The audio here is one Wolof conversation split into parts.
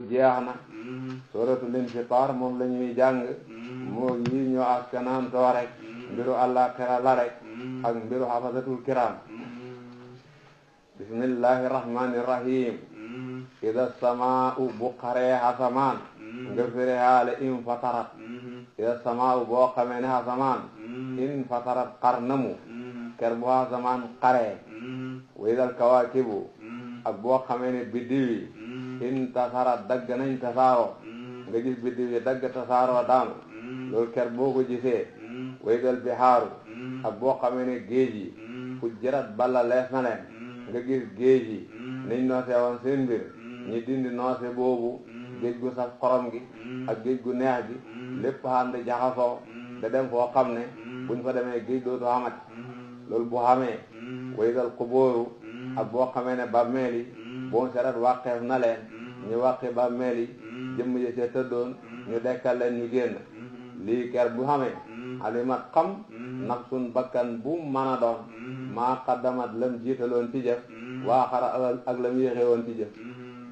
jeex na. suratul infitar moom la ñuy jàng. moo yi ñoo askanantoo rek mbiru àllaaxira la rek ak mbiru xafasatul kiram. bismillahi rahmani rahim. ida samaa'u bu xaree asamaan nga firi haale in fatarat. ida samaa'u boo xamee ne asamaan in fatarat xar namu ker bu asamaan xaree. wa idal kawaakibu ak boo xamee ne biddiw yi in tasarat dagg nañ tasaaroo nga gis biddiw yi dagg tasaaroo daanu loolu ker boo ko gisee. wa idal bihaaru ak boo xamee ne géej yi fujjirat balla lees na leen nga gis géej yi niñ noose woon seen mbir ñi dindi noose boobu géej gu saf xorom gi ak géej gu neex gi lépp ànd jaxasoo da dem foo xam ne buñ fa demee géej dootu xamati. loolu bu xamee. wa idal qubooru ak boo xamee ne bàmmeel yi boo serat wàqeef na leen ñu wàqi bàmmeel yi jëmm yi ca tëddoon ñu dekkal leen ñu génn. lii ker bu xamee alimat xam nafsun bakkan bu mën a doon maa qaddamat lam jiitaloon ci jëf waa xara ak lam yéexe woon ci jëf.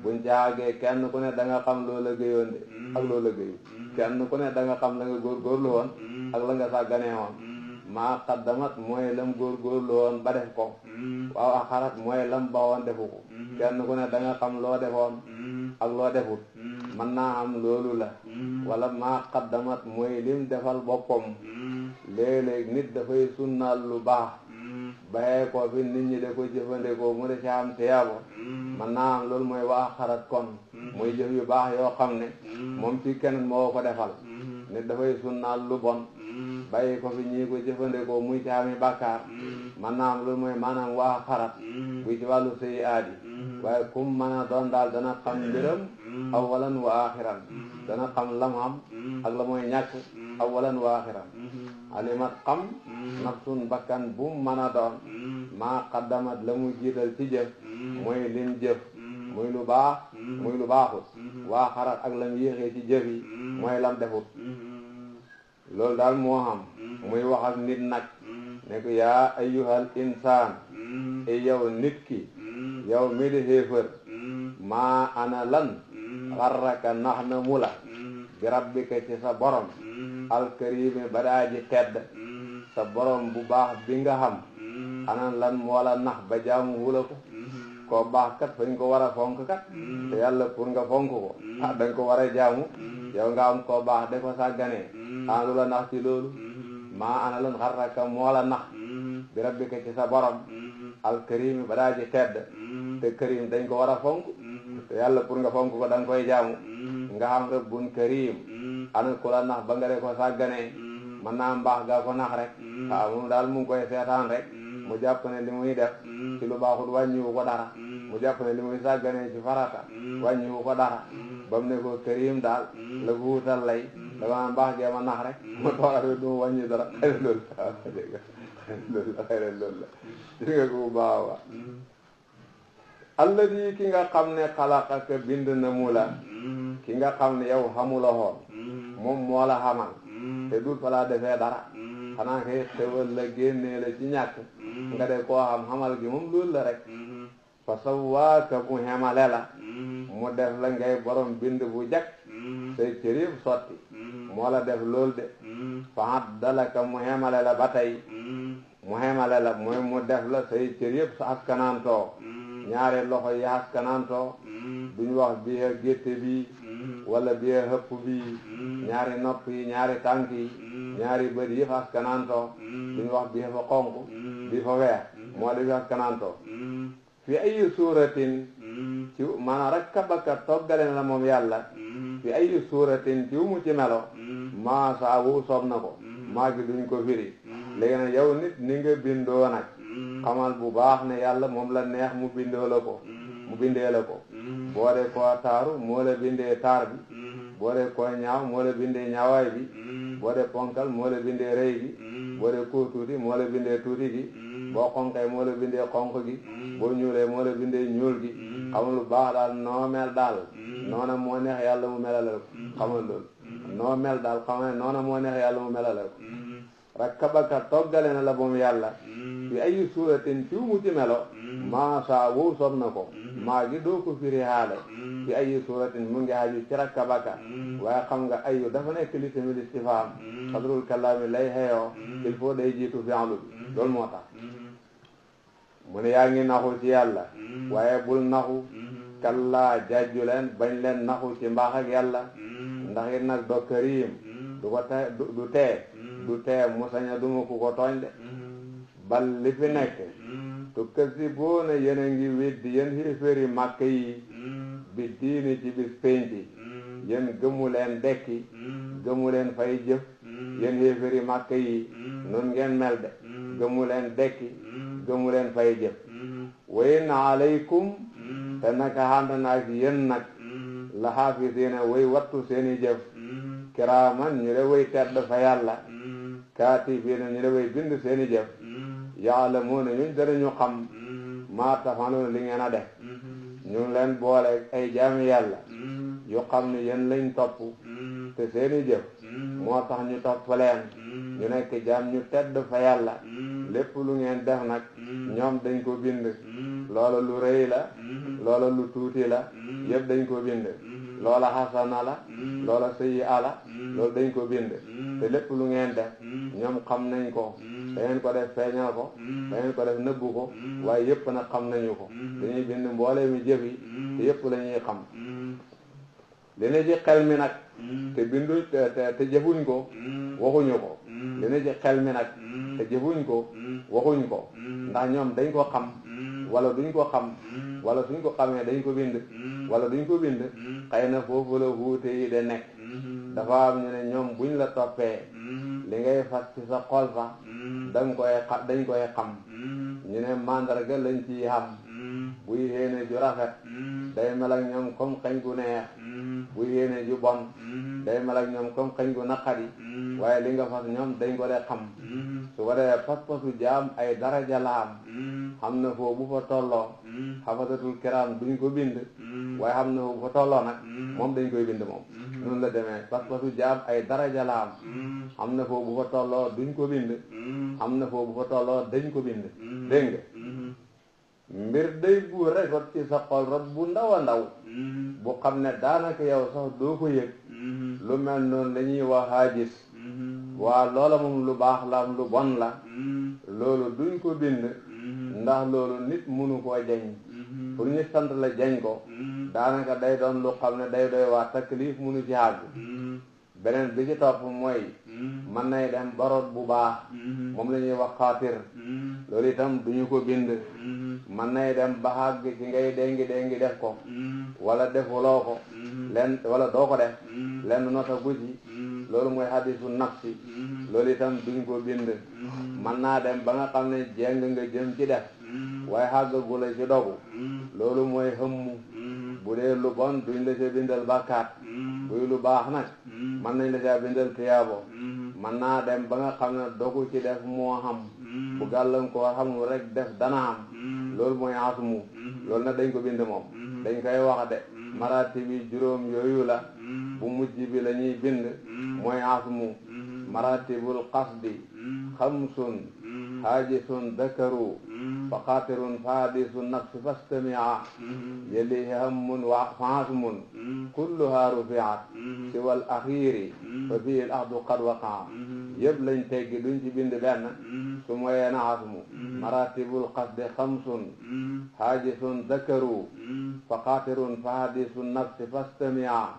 buñ caagee kenn ku ne da nga xam loo liggéeyoon de ak loo liggéeyu kenn ku ne da nga xam la nga góorgóorlu woon ak la nga sàgganee woon. maa qaddamat mooy lam góorgóorlu woon ba def ko. waaw axarat mooy lam bawoon defu ko. kenn ku ne da nga xam loo defoon ak loo defut. mën naa am loolu la. wala maa qaddamat mooy lim defal boppam. léeg-léeg nit dafay sunnaal lu baax bayee ko fi nit ñi da ko jëfandikoo mu de ci am tiyaabo. mën naa am loolu mooy waa axarat kon mooy jëf yu baax yoo xam ne moom ci kenn moo ko defal. nit dafay sunnaal lu bon bàyyi ko fi ñii ko jëfandikoo muy ci ami bàkkaar. man naa am loolu mooy maanaam waa xarat buy ci wàllu sëyi aadi. waaye kum mën a doon daal dana xam mbiram awalan wa axiran. dana xam lam xam ak la mooy ñàkk awalan wa axiran. alimat xam nafsun bakkan bu mën a doon maa qaddamat la mu jiital ci jëf mooy lim jëf muy lu baax muy lu baaxut. waa xarat ak lam yéexee ci jëf yi mooy lam defut. loolu daal moo xam muy wax ak nit nag ne ko yaa ayyuhal insaan e yow nit ki yow mi di xéefër maa ana lan xarraka nax na mu la bi rabbika ci sa borom alkarimi badaaji tedd sa borom bu baax bi nga xam ana lan moo la nax ba jaamu wula ko. koo baax kat fañ ko war a fonk kat te yàlla pour nga fonk ko danga ko war a jaamu. yow nga am koo baax de ko sàgganee ana lu la nax ci loolu. maa ana lan xarraka moo la nax bi rabbika ci sa borom alkarimi badaaji tedd te karim dañ ko war a fonk te yàlla pour nga fonk ko da nga koy jaamu. nga xam rabbun karim ana ku la nax ba nga de ko sàgganee. mën naa mbaax gaa ko nax rek waaw moom daal mu ngi koy seetaan rek mu jàpp ne li muy def ci lu baaxul wàññiwu ko dara. mu jàpp ne li muy sàgganee ci farata wàññiwu ko dara. ba mu ne ko karim daal la ko wutal lay dama mbaax gee ma nax rek ma toogal du ma wàññi dara. xëy na loolu la dégg nga xëy na loolu la dégg nga ko bu baax a baax. alladi ki nga xam ne xalaqaka bind na mu la ki nga xam ne yow xamula xoon moom moo la xamal te dul fa laa defee dara xanaa kay xewal la génnee la ci ñàkk nga de koo xamal gi moom loolu la rek. fa sawwaaka mu xemale la mu def la ngay borom bind bu jak say cër yëpp sotti moo la def loolu de. fa addalaka mu xemale la ba tey mu xemale la mooy mu def la say cër yëpp sa askanantoo ñaari loxo yi askanantoo duñ wax bii a gétte bii wala bii a hëpp bii ñaari nopp yi ñaari tànk yi ñaari bët yëpp askanantoo duñ wax bii fa xonq bii fa weex moo di fi askanantoo. fi ay suuratin ci maanaam rek kabaka toggale na la moom yàlla fi ay suuratin ci mu ci melo maa saabu soob na ko maa gi duñ ko firi. léegi nag yow nit ni nga bindoo nag xamal bu baax ne yàlla moom la neex mu bindoo la ko mu bindee la ko. boo dee koo taaru moo la bindee taar bi. boo dee koo ñaaw moo la bindee ñaawaay bi. boo dee ponkal moo la bindee rëy gi. boo dee koo tuuti moo la bindee tuuti gi. boo xonkee moo la bindee xonk gi. boo ñuulee moo la bindee ñuul gi. xamal lu baax daal noo mel daal noona moo neex yàlla mu melale ko. xamal loolu noo mel daal xamal noona moo neex yàlla mu melale ko. rakkabaka toggale na la moom yàlla fi ay suuratin ci mu ci melo maa saa wow sob na ko maa gi doo ko firi haale bi ayi suratin mu ngi aju ci rakkabaka waaye xam nga ayu dafa nekk li tamit istifham xadrul kalaami lay xeeyoo il faut day jiitu fi'lu bi loolu moo tax mu ne yaa ngi naxu ci yàlla waaye bul naxu kallaa jajju leen bañ leen naxu ci mbaax ak yàlla ndax it nag do karim du ko tee du tee mu saña duma ku ko tooñ de bal li fi nekk tu kasi boona yéen a ngi weddi yéen xéeféeri màkk yi bi diini ci bis penci yéen gëmu leen dekki gëmu leen fay jëf yéen xéeféeri màkk yi nun ngeen mel de gëmu leen dekki gëmu leen fay jëf wa inna alaykum te naka ànd naag yéen nag la xaafisiina way wattu seeni jëf kiraaman ñu le way tedd fa yàlla kaatibiina ñu le way bind seeni jëf yaalamuuna ñun danañu xam maa tafaluuna li ngeen a def ñu ngi leen boole ay jaami yàlla yu xam ne yéen lañ topp te seeni jëf moo tax ñu topp leen ñu nekk jaam ñu tedd fa yàlla lépp lu ngeen def nag ñoom dañ ko bind loola lu rëy la loola lu tuuti la yëpp dañ ko bind loola xasana la loola sayyi ala loolu dañ ko bind te lépp lu ngeen def ñoom xam nañ ko da ngeen ko def feeñal ko da ngeen ko def nëbbu ko waaye yëpp nag xam nañu ko dañuy bind mboole mi jëf yi te yëpp la ñuy xam li ne ci xel mi nag te bindu te jëfuñ ko waxuñu ko li ne ci xel mi nag te jëfuñ ko waxuñ ko ndax ñoom dañ ko xam wala duñ ko xam wala suñ ko xamee dañ ko bind wala duñ ko bind xëy na foofu la wuute yi de nekk dafa am ñu ne ñoom buñ la toppee li ngay fas ci sa xol sax dañ koy xam ñu ne mandarga lañ ciy xam buy yéene ju rafet day mel ak ñoom comme xañ gu neex buy yéene ju bon day mel ak ñoom comme xañ gu naqari waaye li nga fas ñoom dañ ko dee xam su ko dee pas-pasu jaam ay daraja la xam na foofu bu fa tolloo xafasatul kiram duñ ko bind waaye xam na foofu bu fa tolloo nag moom dañ koy bind moom noonu la demee pas-pasu jaam ay daraja la xam na foofu bu fa tolloo duñ ko bind xam na foofu bu fa tolloo dañ ko bind dégg nga mbir day bu rek rot ci sa xol rot bu ndaw a ndaw bu xam ne daanaka yow sax doo ko yëg lu mel noonu la ñuy wax haajis waa loola moom lu baax la am lu bon la loolu duñ ko bind ndax loolu nit mënu koo jañ pour ñu sant la jañ ko daanaka day doon lu xam ne day doy waa taklif mënu ci àgg beneen bi ci topp mooy mën nay dem baroot bu baax moom la ñuy wax xaatir loolu itam duñu ko bind mën nay dem ba àgg ci ngay déngi def ko wala defuloo ko lenn wala doo ko def lenn nota gu ci loolu mooy hadisu nafsi loolu itam duñ ko bind mën naa dem ba nga xam ne jéng nga jëm ci def waaye xàggagu la ci dogu loolu mooy xëmmu bu dee lu bon duñ la ca bindal bàkkaat buy lu baax nag mën nañ la ca bindal tiyaabo mën naa dem ba nga xam ne dogu ci def moo xam bu gàllankoor xamul rek def dana am loolu mooy asmu loolu nag dañ ko bind moom dañ koy wax de marati bi juróom yooyu la bu mujj bi la ñuy bind mooy asmu maratibul qasdi xamsun haajisun dakaru fa xaatirun fa hadisu nafsi fastamia yalihi hammun wa faasmun kulluha rufiat siwal axiri fa fii l ahdu qad waqaa yëpp lañ teggi duñ ci bind benn su moyee na asmu maratibul qasdi xamsun haajisun dakaru fa xaatirun fa hadisu nafsi fastamia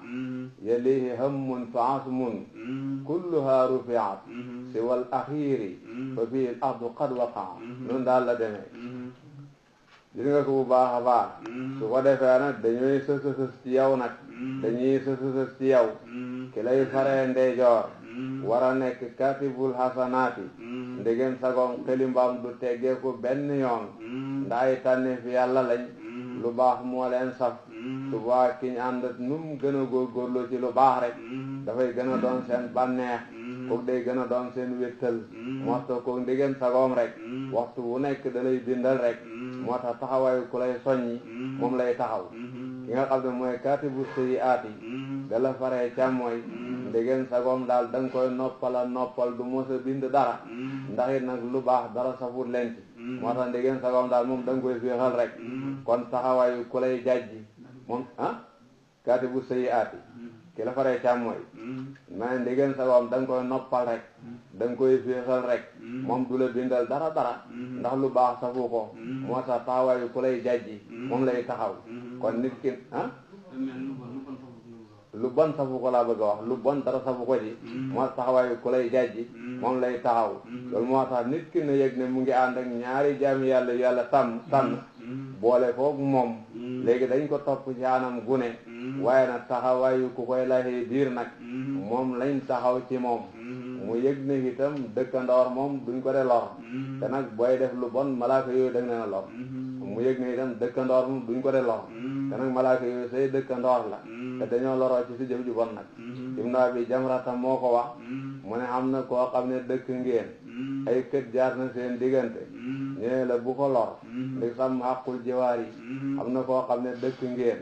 yalihi hammun fa asmun kulluha rufiat siwal axiri fa fii l ahdu qad waqaa noonu daal la demee gis nga ko bu baax a baax su ko defee nag dañuy sës ci yow nag dañuy sës ci yow ki lay faree ndeyjoor war a nekk katibul hasanaati ndegem sagoom xelimbaam du teggee ko benn yoon ndaay tànne fi yàlla lañ lu baax moo leen saf subaa ki ñu ànd num gën a góorgóorlu ci lu baax rek dafay gën a doon seen bànneex kooku day gën a doon seen wéttal moo tax kooku ndegem sagoom rek waxtu wu nekk da lay bindal rek moo tax taxawaayu ku lay soññi moom lay taxaw ki nga xam ne mooy kaatibu sayyiaati da la faree càmmooy ndegem sagoom daal da nga koy noppal du mos a bind dara ndax it nag lu baax dara safut leen ci moo tax ndegem sagoom daal moom da nga koy féexal rek kon taxawaayu ku lay jàjji moom kaatibu sayyi'aati ki la faree càmmooy ma ne ndigeen sa boom da nga koy noppal rek da nga koy féexal rek moom du la bindal dara ndax lu baax safu ko moo tax taxawaayu ku lay jajji moom lay taxaw kon nit ki lu bon safu ko laa bëgg a wax lu bon dara safu ko ji moo tax taxawaayu ku lay jajji moom lay taxaw loolu moo tax nit ki na yëg ne mu ngi ànd ak ñaari jaami yàlla tànn boole koog moom léegi dañ ko topp ci anam gune waaye nag taxawaayu ku koy laxee biir nag moom lañ taxaw ci moom mu yëg ne itam dëkkandoor moom duñ ko de lor te nag booy def lu bon malaaka yooyu da nga leen a lor mu yëg ne itam dëkkandoor moom duñ ko de lor te nag malaaka yooyu say dëkkandoor la te dañoo loroo ci si jëf ju bon nag Ibnu Abi Jamrata moo ko wax mu ne xam na koo xam ne dëkk ngeen ay kët jaar na seen diggante ñu ne la bu ko lor ndi sàmm xaqul jiwaar yi xam na koo xam ne dëkk ngeen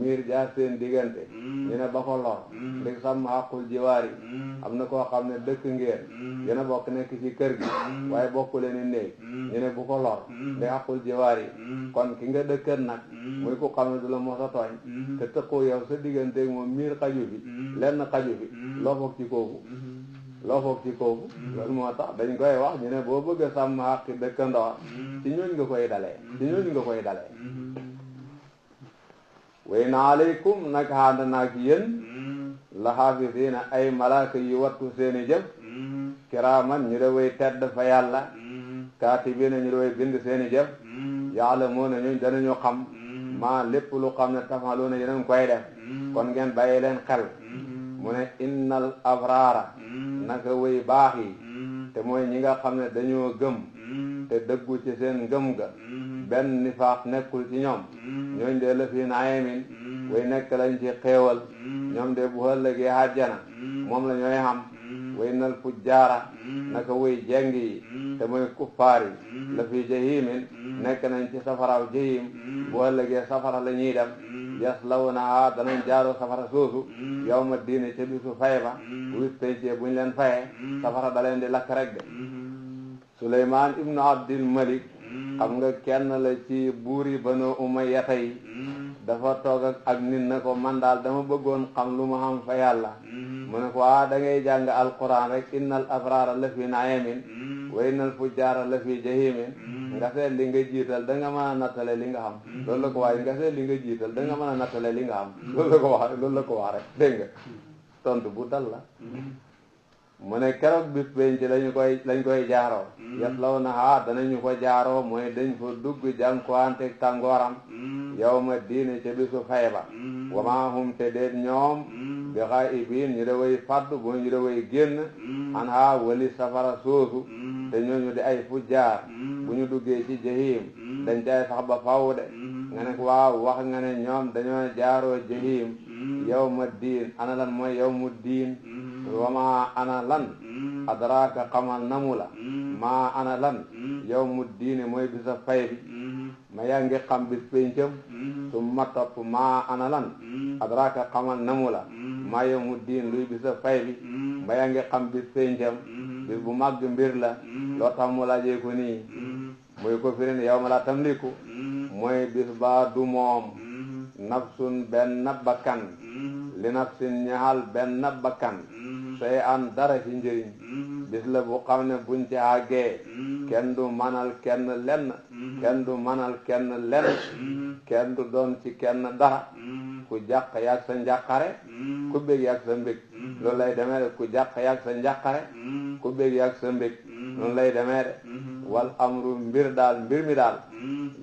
miir jaar seen diggante ñu ne ba ko lor ndi sàmm xaqul jiwaar yi xam na koo xam ne dëkk ngeen yéen a bokk nekk ci kër gi waaye bokku leen i néeg ñu ne bu ko lor ndi xaqul jiwaar yi kon ki nga dëkkat nag muy ku xam ne du la mos a tooñ te tëqoo yow sa digganteeg moom miir xaju fi lenn xaju fi loo foog ci kooku loolu moo tax dañ koy wax ñu ne boo bëgg a sàmm xaqi dëkkandoor ci ñooñ nga koy dalee way na aleykum nag ànd naag yéen la xaafisiina ay malaaka yi wattu seeni jëf kiraaman ñu de way tedd fa yàlla kaatibiina ñu de way bind seeni jëf ya'lamuuna ñooñ danañu xam maa lépp lu xam ne tafaluuna yéen a ngi koy def kon ngeen bàyyi leen xel mu ne innal abraara naka way baax yi te mooy ñi nga xam ne dañoo gëm te dëggu ci seen ngëm ga benn nifaaq nekkul ci ñoom ñooñ de la fi naayamin way nekk lañ ci xéewal ñoom de bu ëllëgee àjjana moom la ñooy xam way nal fujjaara naka way jeng yi te mooy kuffaar yi la fi jahimin nekk nañ ci safaraw jahim bu ëllëgee safara la ñuy dem yaslawnahaa danañ jaaroo safara soosu yawma diine ca bisu fay ba bu bis pencee buñ leen fayee safara da leen di lakk rek de Suleymaan ibnu Abdil Malik xam nga kenn la ci buuri Banu Umayya yi dafa toog ak nit na ko man daal dama bëggoon xam lu ma xam fa yàlla mu ne ko da ngay jàng alquran rek innal abraara la fi naimin wa innal fujjaara la fi jahimin nga seet li nga jiital da nga mën a nattale li nga xam loolu la ko wax nga seet li nga jiital da nga mën a nattale li nga xam loolu la ko wax rek dégg nga tontu bu dal la mu ne keroog bis penc lañ koy jaaroo yaslawnahaa danañu ko jaaroo mooy dañ fa dugg jànkuwanteeg tàngooram yawma diine ca bisu fay ba wa maa hum te déet ñoom bi xaa'ibiin ñu da way faddu bu ñu da way génn an haa wali safara soosu te ñooñu di ay fujjaar bu ñu duggee ci jahim dañ cay sax ba faw de nga ne waaw wax nga ne ñoom dañoo jaaroo jahim yawma diin ana lan mooy yawmu diin wama ana lan adraka xamal namu la maa ana lan yawmu diine mooy bisa fay bi ma yaa ngi xam bis pencam su ma topp maa ana lan adraka xamal namu la maa yawmu diin luy bisa fay bi ma yaa ngi xam bis pencam bis bu màgg mbir la loo tax mu laajee ko nii mooy ko firin yawma la tamliku mooy bis baa du moom nafsun benn bakkan li nafsin ñaxal benn bakkan sey an dara ci njëriñ bis la bu xam ne buñ ci àggee kenn du manal kenn lenn kenn du manal kenn lenn kenn du doon ci kenn dara ku jàq yaag sa njàqare ku bég yaag sa mbég loolu lay demee de ku jàq yaag sa njàqare ku bég yaag sa mbég noonu lay demee de wal amru mbir mi daal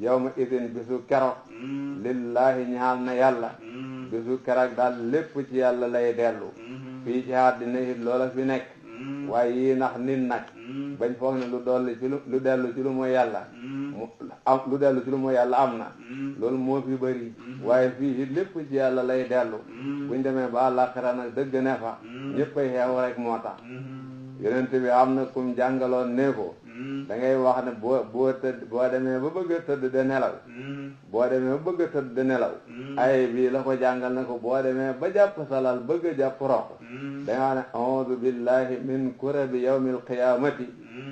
yawma idin bisu keroog lillahi ñaal na yàlla bisu keroog daal lépp ci yàlla lay dellu fii ci àddina it loola fi nekk waaye yii nax nit nag bañ foog ne lu dellu ci lu mooy yàlla lu dellu ci lu mooy yàlla am na loolu moo fi bëri waaye fii it lépp ci yàlla lay dellu buñ demee ba àllaaxira nag dëgg ne fa ñëppay xeew rek moo tax yonent bi am na kum jàngaloon ne ko da ngay wax ne boo demee ba bëgg a tëdd de nelaw boo demee bëgg a tëdd nelaw ay bii la ko jàngal ne ko boo demee ba jàpp salal bëgg a jàpp roq dangaa ne a'uudu billahi min kurabi yawmil qiyamati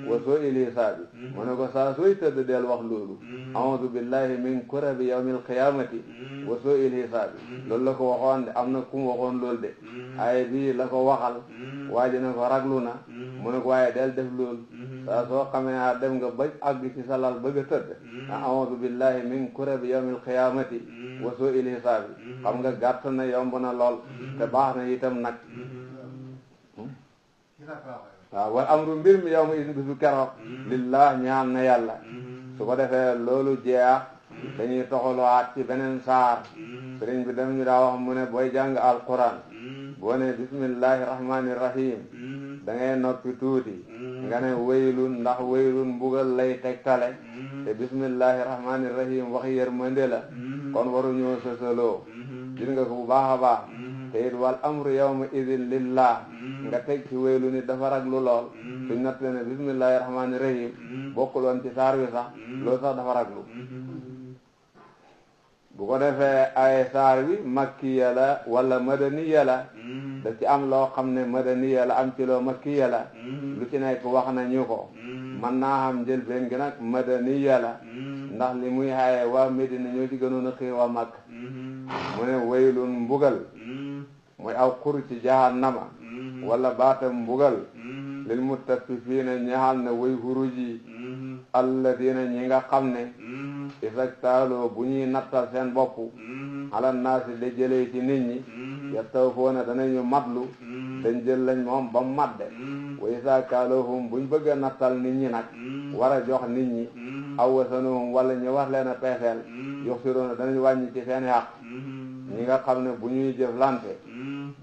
wa su'il hisaabi mu ne ko saa sooy tëdd del wax loolu a'uudu billahi min kurabi yawmil qiyamati wa su'il hisaabi loolu la ko waxoon de am na ku mu waxoon loolu de ay bii la ko waxal waa ji ne ko raglu na mu ne ko waaye del def loolu saa soo xamee dem nga ba àgg ci salal bëgg a tëdd a'uudu billahi min kurabi yawmil qiyamati wa su'il hisaabi xam nga gàtt na yomb na lool te baax na itam nag waaw wal amru mbir mi yow ma is bisu keroog lillah ñaan na yàlla su ko defee loolu jeex dañuy toxaluwaat ci beneen saar sëriñ bi dem ñu daa wax mu ne booy jàng alquran boo ne bismillahi rahmani rahim da ngay noppi tuuti nga ne waylun ndax waylun mbugal lay tegtale te bismillahi rahmani rahim wax yërmande la kon waruñoo sësaloo gis nga ko bu baax a baax te it wal amru yawma idin lillah nga teg ci waylu ni dafa raglu lool suñ natt ne bismillahi rahmani rahim bokkuloon ci saar wi sax loolu sax dafa raglu bu ko defee ay saar wi makkiya la wala madaniya la da ci am loo xam ne madaniya la am ci loo makkiya la lu ci nekk wax nañu ko man naa xam njëlbeen gi nag madaniya la ndax li muy xaye waa Medina ñoo ci gënoon a xiir waa Makk mu ne waylun mbugal muy aw xur ci jahannama wala baatam mbugal lil mutaffifiina ñaxal na way huruji alladina ñi nga xam ne isaktaaloo bu ñuy nattal seen bopp ala naasi da jëlee ci nit ñi yastawfoona danañu matlu dañ jël lañ moom ba madde wa isakaaloohum buñ bëgg a nattal nit ñi nag war a jox nit ñi aw wasanuhum wala ñu war leen a peeseel yox siroona danañ wàññi ci seen xaq ñi nga xam ne bu ñuy jëflante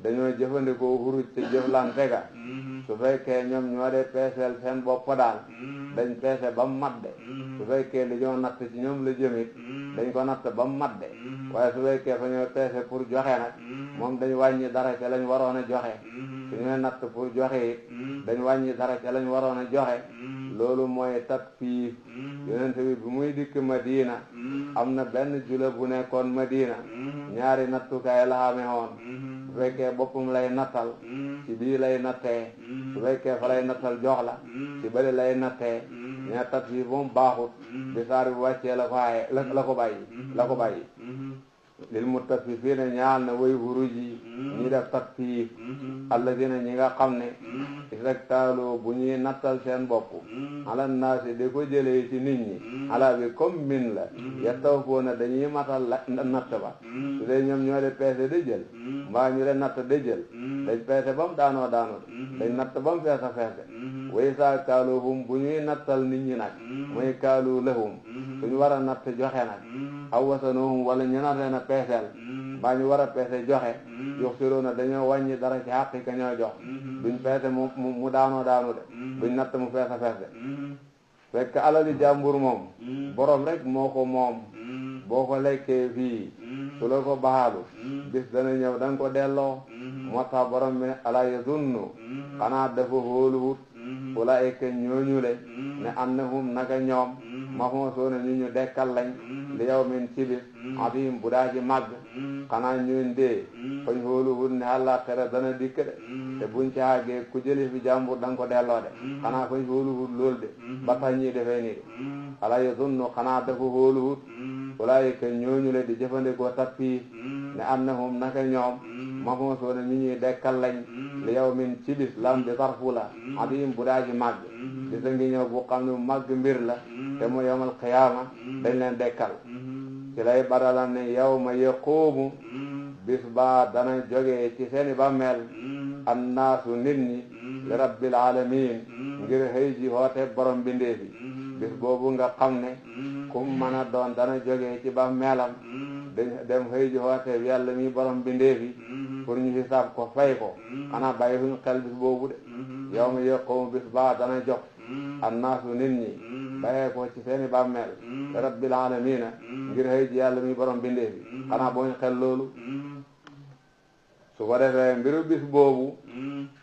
dañoo jëfandikoo huruj te jëflante ga su fekkee ñoom ñoo dee peeseel seen bopp daal dañ peese ba madde su fekkee li ñoo natt ci ñoom la jëmit dañ ko natt ba madde waaye su fekkee fa ñoo peese pour joxe nag moom dañ wàññi dara ca lañ waroon a joxe su ñooy natt pour joxe it dañ wàññi dara ca lañ waroon a joxe loolu mooy tatfiif yonent bi bu muy dikk Madina am na benn jula bu nekkoon Madina ñaari nattukaay la xamee woon su fekkee boppam lay nattal ci bii lay nattee su fekkee fa lay nattal jox la ci bële lay nattee ña tatfiif moom baaxut bi saar bi wàccee la ko aaye la ko bàyyi lil mutaffifiina ñaal na way huruj yi ñi def tatfiif alladina ñi nga xam ne istaktaaloo bu ñuy nattal seen bopp ala naasi di ko jëlee ci nit ñi ala bi comme min la yastawfoona dañuy matal natt ba su dee ñoom ñoo de peese de jël mbaa ñu de natt de jël dañ peese ba mu daanoo dañ natt ba mu feesa feese way saa kaaluhum bu ñuy nattal nit ñi nag mooy kaalu lahum suñu war a natt joxe nag aw wasanuhum wala ñu natt leen a peeseel mbaa ñu war a peese joxe yox siroona dañoo wàññi dara ci xàq ka ñoo jox duñ peese mu daanoo de duñ natt mu feesa feese fekk alali jàmbur moom borom rek moo ko moom boo ko lekkee fii su la ko baalu bis dana ñëw da nga ko delloo moo tax borom bi ne ala yazunnu xanaa dafa hóoluwut ulaa'ika ñooñu le ne annahum naka ñoom mab'uusuuna ñu dekkal lañ li yawmin ci bis adiim bu daa ji màgg xanaa ñooñ dee fañ hóoluwut ne àllaaxira dana dikk de te buñ ci àggee ku jëli fi jàmbur da nga ko delloo de xanaa fañ hóoluwut lool de ba tax ñii defee nii de ala yazunnu xanaa dafa hóoluwut ulaa'ika ñooñu le di jëfandikoo tatfiif ne annahum naka ñoom mab'uusuuna ñuy dekkal lañ li yawmin ci bis lam bi tarfu la adiim bu daa ji màgg di sa ngi ñëw bu xam ne màgg mbir la te mu yawmal qiyaama dañ leen dekkal ci lay badala ne yawma yaquumu bis ba dana jógee ci seeni bàmmeel annaasu nit ñi li rabbil alamin ngir xëy ji hoote borom bindeefi bis boobu nga xam ne kum mën a doon dana jógee ci bàmmeelam dem xëy ji hoote yàlla mi borom bindeefi pour ñu hisaab ko fay ko xanaa bàyyi suñu xel bis boobu de yawma yaquumu bis ba dana jóg annaasu nit ñi bàyyee ko ci seeni bàmmeel rabbil alamina ngir xëy ji yàlla mi borom bindeefi xanaa boo ñu xel loolu su ko defee mbiru bis boobu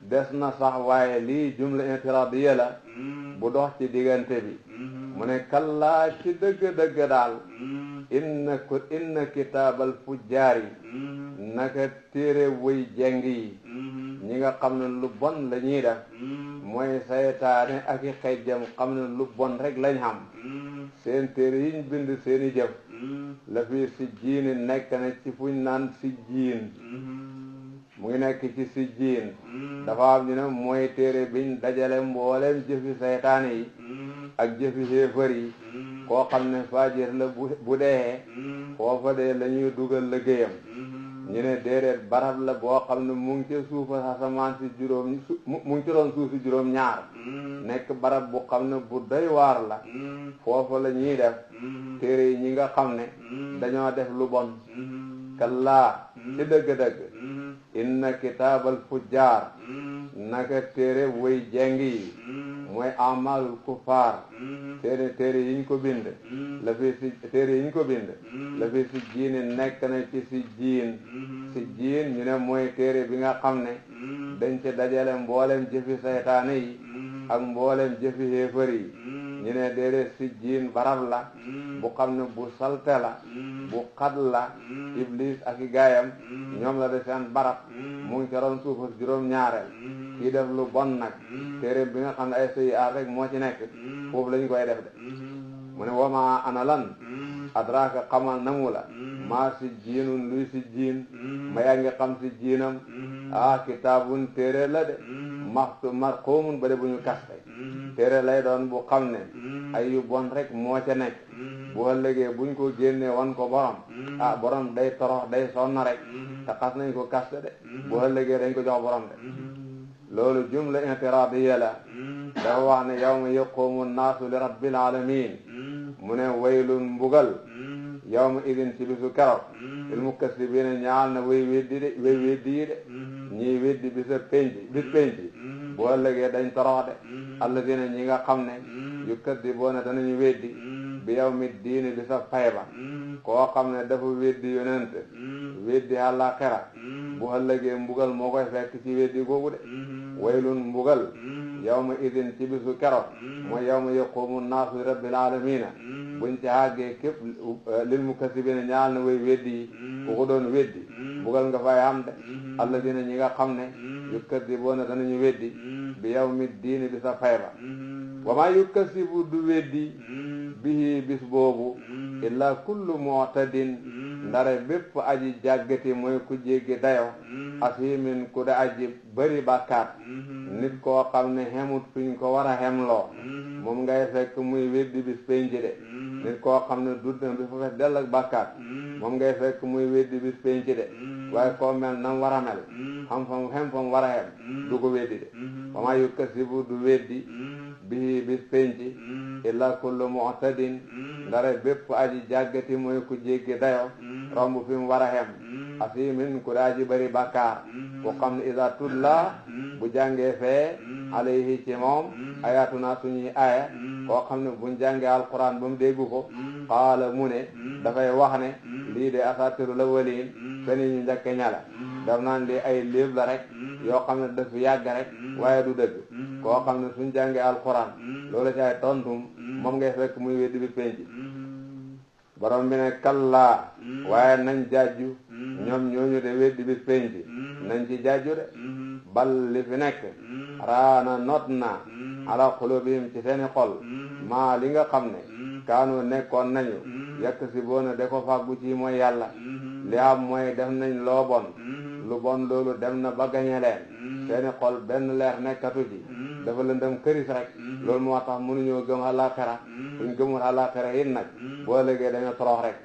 des na sax waaye lii jumla intiradiya la bu dox ci diggante bi mu ne kallaa ci dëgg-dëgg daal inna kitaabal fujjaari naka téere way jeng yi ñi nga xam ne lu bon la ñuy def mooy saytaane ak i xejjam xam ne lu bon rek lañ xam seen téere yiñ bind seeni jëf la fi si jiini nekk na ci fuñ naan si jiin mu ngi nekk ci si jiin dafa am ñu ne mooy téere biñ dajale mbooleem jëfi saytaane yi ak jëfi xéefar yi koo xam ne faajir la bu dee foofa dee la ñuy dugal liggéeyam ñu ne déedéet barab la boo xam ne mu ngi ci suufa asamaan si mu ngi ci doon suuf si juróom ñaar nekk barab bu xam ne bu doy waar la foofa la ñuy def téere yi ñi nga xam ne dañoo def lu bon kallaa ci dëgg-dëgg inna kitaabal fujjaar naka téere way jeng yi mooy amalul kufaar téere yiñ ko bind la fi si téere yiñ ko bind la fi si jiini nekk na ci si jiin ñu ne mooy téere bi nga xam ne dañ ci dajale mboolem jëfi saytaane yi ak mboolem jëfi xéefar yi ñu ne déedéet si jiin barab la bu xam ne bu salte la bu xat la iblis ak i gaayam ñoom la de seen barab mu ngi ca roon suufa juróom-ñaareel kii def lu bon nag téere bi nga xam ne ay sëyi aar rek moo ci nekk foofu lañ koy def de mu ne wama ana lan adraka xamal namu la maa si jiinun luy si jiin ma yaa ngi xam si jiinam kitaabun téere la de marquumun ba de bu ñu kaste téere lay doon bu xam ne ay yu bon rek moo ca nekk bu ëllëgee buñ ko génnee wan ko borom borom day torox day sonna rek te xas nañ ko kaste de bu ëllëgee dañ ko jox borom de loolu jumla intiradiya la dafa wax ne yawma yaqumu naasu li rabbil alamin mu ne waylun mbugal yawma idin ci bisu keroog il mukassibiina ñaal na way weddi yi de ñii weddi bis penc bu ëllëgee dañ torox de alladina ñi nga xam ne yukaddibuuna danañu weddi bi yawmi diini bisa fay ba koo xam ne dafa weddi yonent weddi àllaaxira bu ëllëgee mbugal moo koy fekk ci weddi googu de waylun mbugal yawma idin ci bisu keroog mooy yawma yaqumu naasu li rabbil aalamiina buñ ci àggee képp lil mukassibiina ñaal na way weddi yi ku ko doon weddi mbugal nga fay am de alladina ñi nga xam ne yukaddibuuna danañu weddi bi yawmi diini bisa fay ba wa maa yukassibu du weddi bihi bis boobu illa kullu mu'tadin ndare bépp aji jàggati mooy ku jéggi dayo asimin ku da aji bari bàkkaat nit koo xam ne xemut fuñ ko war a xemloo moom ngay fekk muy weddi bis penc de nit koo xam ne duddam bi fa fes dell ak bàkkaat moom ngay fekk muy weddi bis penc de waaye koo mel nam war a mel xam fam war a xem du ko weddi de wa maa yukassibu du weddi bihi bis penc illa kullu mu'tadin ndare bépp aji jàggati mooy ku jéggi dayo romb fi mu war a xem asimin ku daa ji bari bàkkaar ku xam ne iza tulla bu jàngee fee alayhi ci moom ayatuna suñuy aaya koo xam ne buñ jàngee alquran ba mu déggu ko qaala mu ne dafay wax ne lii de asatirul awwalin feni ñu njëkke ñala daf naan lii ay léeb la rek yoo xam ne daf yàgg rek waaye du dëgg koo xam ne suñ jàngee alquran loolu ci ay tontum moom ngay fekk muy weddi bi penc borom bi ne kallaa waaye nañ jàjju ñoom ñooñu de weddi bi penc nañ ci jàjju de bal li fi nekk raana not na ala qulubihim ci seeni xol maa li nga xam ne kaanu nekkoon nañu yàq si boona de ko fàggu ci mooy yàlla li am mooy def nañ loo bon lu bon loolu dem na ba gañe leen seeni xol benn leer nekkatu ci dafa lëndëm këris rek loolu moo tax mënuñoo gëm àllaaxira suñ gëmul àllaaxira yi nag boo léegi dañoo torox rek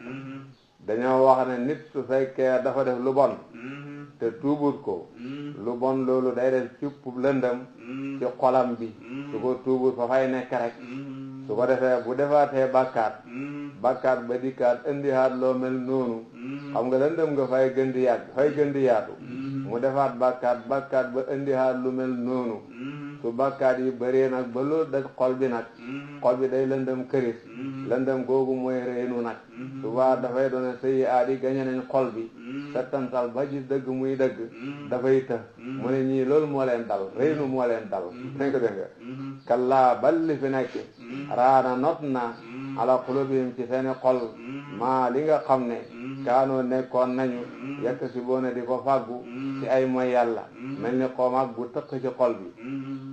dañoo wax ne nit su fekkee dafa def lu bon te tuubut ko lu bon loolu day def cupp lëndëm ci xolam bi su ko tuubut fa fay nekk rek su ko defee bu defaatee bàkkaat ba dikkaat indihaat loo mel noonu xam nga lëndëm nga fay gën di yaatu mu defaat bàkkaat ba indihaat lu mel noonu su bàkkaat yi bëree nag ba loolu daj xol bi day lëndëm këris lëndëm googu mooy reenu nag su baa dafay doone sëyi aadi gañe nañ xol bi settantal ba gis dëgg muy dëgg dafay të mu ne ñii loolu moo leen dal reenu moo leen dal dégg nga kallaa bal li fi nekk raana not na ala qulubihim ci seeni xol maa li nga xam ne kaanoo nekkoon nañu yekk si boona di ko fàggu ci ay mooy yàlla mel ni xoomaag bu tëq ci xol bi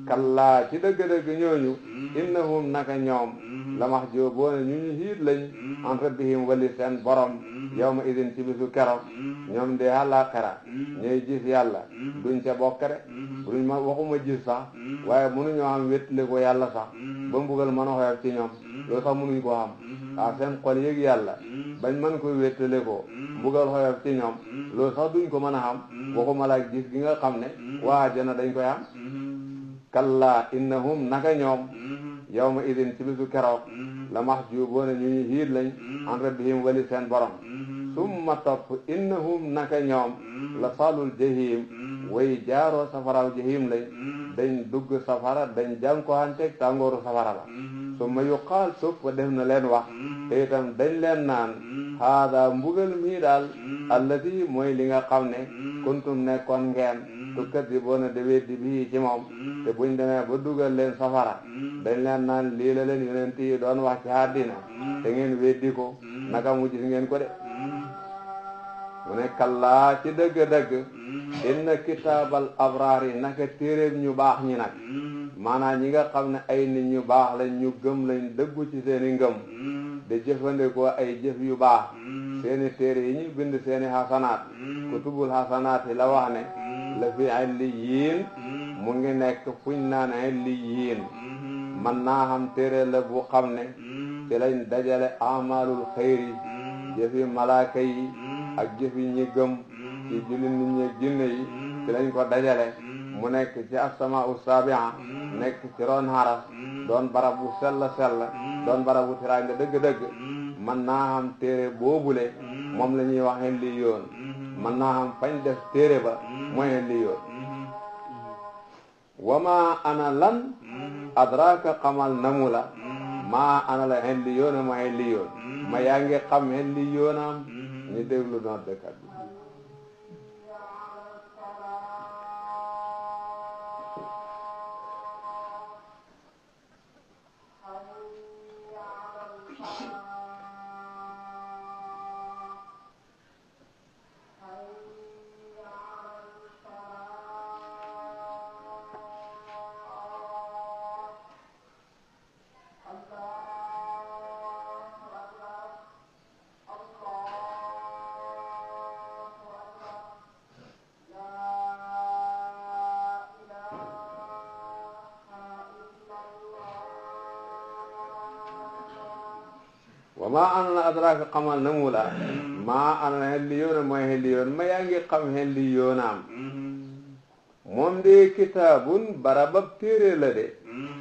kallaa ci dëgg-dëgg ñooñu innahum naka ñoom la max joo boona ñu hiit lañ an rabbihim wali seen borom yawma idin ci bisu keroog ñoom de àllaaxira ñooy gis yàlla duñ ca bokk de duñ ma waxuma gis sax waaye mënuñoo xam wéttali ko yàlla sax ba mbugal mën a xoyof ci ñoom loolu sax mënuñ koo xam waaw seen xol yëg yàlla bañ mën ko wéttali ko mbugal xoyof ci ñoom loolu sax duñ ko mën a xam waxuma la gis gi nga xam ne waa jana dañ koy xam kallaa innahum naka ñoom yawma idin ci bisu keroog la mahjuuboona ñu hiit lañ an rabbihim wali seen borom summa topp innahum naka ñoom la salul jahim way jaaroo safaraw jahim lañ dañ dugg safara dañ jànkuwanteeg tàngooru safara la summa yuqaal topp def na leen wax te itam dañ leen naan haada mbugal mii daal allati mooy li nga xam ne kuntum nekkoon ngeen tukadiboona de weddi bii ci moom te buñ demee ba dugal leen safara dañ leen naan lii la leen yonent yi doon wax ci àddina te ngeen weddi ko naka mu gis ngeen ko de mu ne kallaa ci dëgg-dëgg inna kitaabal abraar yi naka téeréeb ñu baax ñi nag maanaam ñi nga xam ne ay nit ñu baax lañ ñu gëm lañ dëggu ci seeni ngëm de jëfandikoo ay jëf yu baax seeni téere yi ñu bind seeni xasanaat kutubul xasanaat yi la wax ne la fi illiyiin mu ngi nekk fuñ naan illiyiin man naa xam téere la bu xam ne ci lañ dajale amalul xayri jëfi malaaka yi ak jëfi ñi gëm ci jullit nit ñi jinne yi ci lañ ko dajale mu nekk ci asamaa u sabia nekk ci ron haras doon barab bu sell doon barab bu tiraanga dëgg-dëgg man naa xam téere boobule moom la ñuy wax li yoon man naa xam fañ def téere ba mooy li yoon wama ana lan adraka xamal namu la maa ana la hen li yoona ma hen li yoon ma yaa ngi xam hen li yoonam ñu déglu noddekat bi wa maa ana la adraka xamal na mu la maa ana la xel li yoona mooy xel li yoon ma yaa ngi xam xel li yoonaam moom de kitaabun barabab téere la de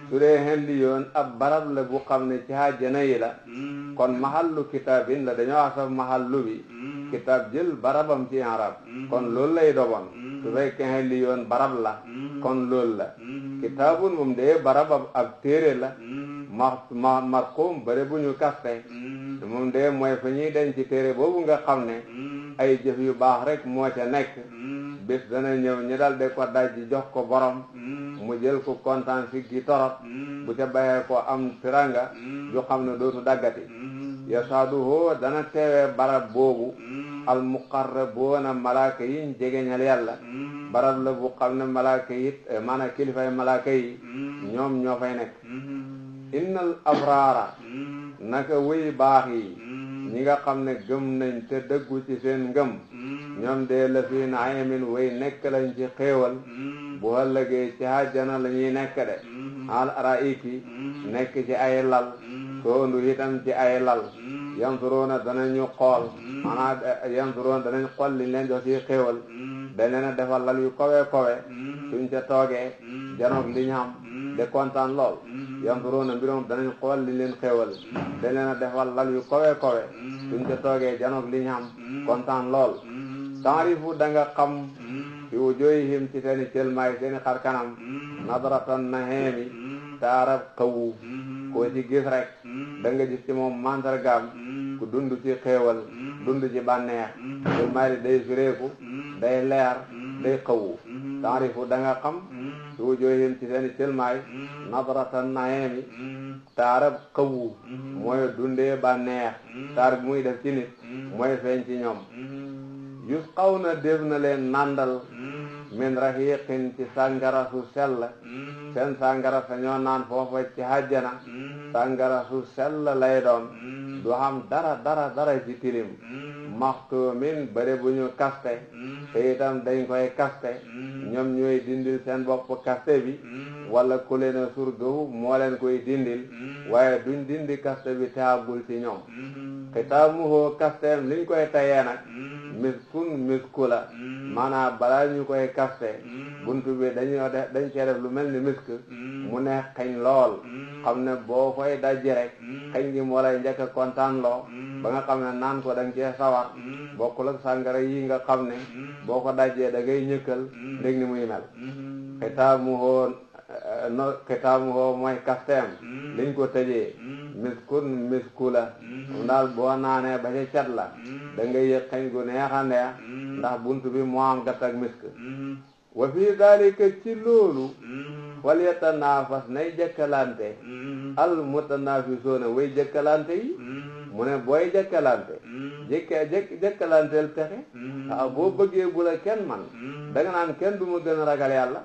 su dee xel li yoon ab barab la bu xam ne ci àjjana yi la kon mahallu kitaabin la dañoo wax sax mahallu bi kitaab jël barabam ci arab kon loolu lay dogon su fekkee xel li yoon barab la kon loolu la kitaabun moom de barabab ab téere la marqum bare bu ñu kaste moom de mooy fa ñuy denc ci téere boobu nga xam ne ay jëf yu baax rek moo ca nekk bés dana ñëw ñu dal de ko daj jox ko borom mu jël ko kontaan si gi torop bu ca bayee ko am tiranga yu xam ne dootu daggati yasaaduhu dana teewee barab boobu al muqarrabuuna malaaka yi ñu jegeñal yàlla barab la bu xam ne malaaka yi maanaam kilifay malaaka yi ñoom ñoo fay nekk innal abraara naka wéy baax yi ñi nga xam ne gëm nañ te dëggu ci seen ngëm ñoom de la fi naimin wéy nekk lañ ci xéewal bu ëllëgee ci àjjana la ñuy nekk de al araiki nekk ci ay lal toondu itam ci ay lal yansuroona danañu xool maanaam yansuroona danañ xool liñ leen jox ci xéewal dañ leen a defal lal yu kowe suñ ca toogee janoog liñ xam de kontaan lool yansuroona mbiroom danañ xool liñ leen xéewal dañ leen a defal lal yu kowe suñ ca toogee janoog liñ xam kontaan lool taarifu da nga xam fi wujuhihim ci seeni cëlmaay seeni xar kanam nadratan naheemi taarab xawu koo ci gis rek da nga gis ci moom mandargaam ku dund ci xéewal dund ci bànneex cëlmaay li day fireeku day leer day xawu taarifu da nga xam su wujuhihim ci seeni cëlmaay nadratan naimi taarab xawu mooy dundee bànneex taar bi muy def ci nit mooy feeñ ci ñoom yusqawna def na leen nandal min rahiqin ci sàngara su sell seen sàngara sa ñoo naan foofa ci hajjana sàngara su sell lay doon du xam dara ci tilim maxtumin bare bu ñu kaste te itam dañ koy kaste ñoom ñooy dindil seen bopp kaste bi wala ku leen a surgawu moo leen koy dindil waaye duñ dindi kaste bi taabul ci ñoom xitaamuhoo kasteem liñ koy tayee nag misku la maanaam balaa ñu koy kaste buntu bi dañ cee def lu mel ni misk mu ne xeñ lool xam ne boo koy dajji rek xeñ gi moo lay njëkk a kontaan loo ba nga xam ne naan ko da nga cee sawar bokkul ak sàngara yi nga xam ne boo ko dajjee da ngay ñëkkal ndég ni muy mel xitaamuhoo mooy kasteem liñ ko tëjee misku la daal boo naanee ba ca cat la da ngay yëg xeñ gu neex a neex ndax buntu bi moo am gat ak misk wa fii dalika ci loolu wal yatanaafas nay jëkkalante al mutanaafisoona way jëkkalante yi mu ne booy jëkkalante jëkkalanteel texe boo bëggee bu la kenn man da nga naan kenn du ma gën a ragal yàlla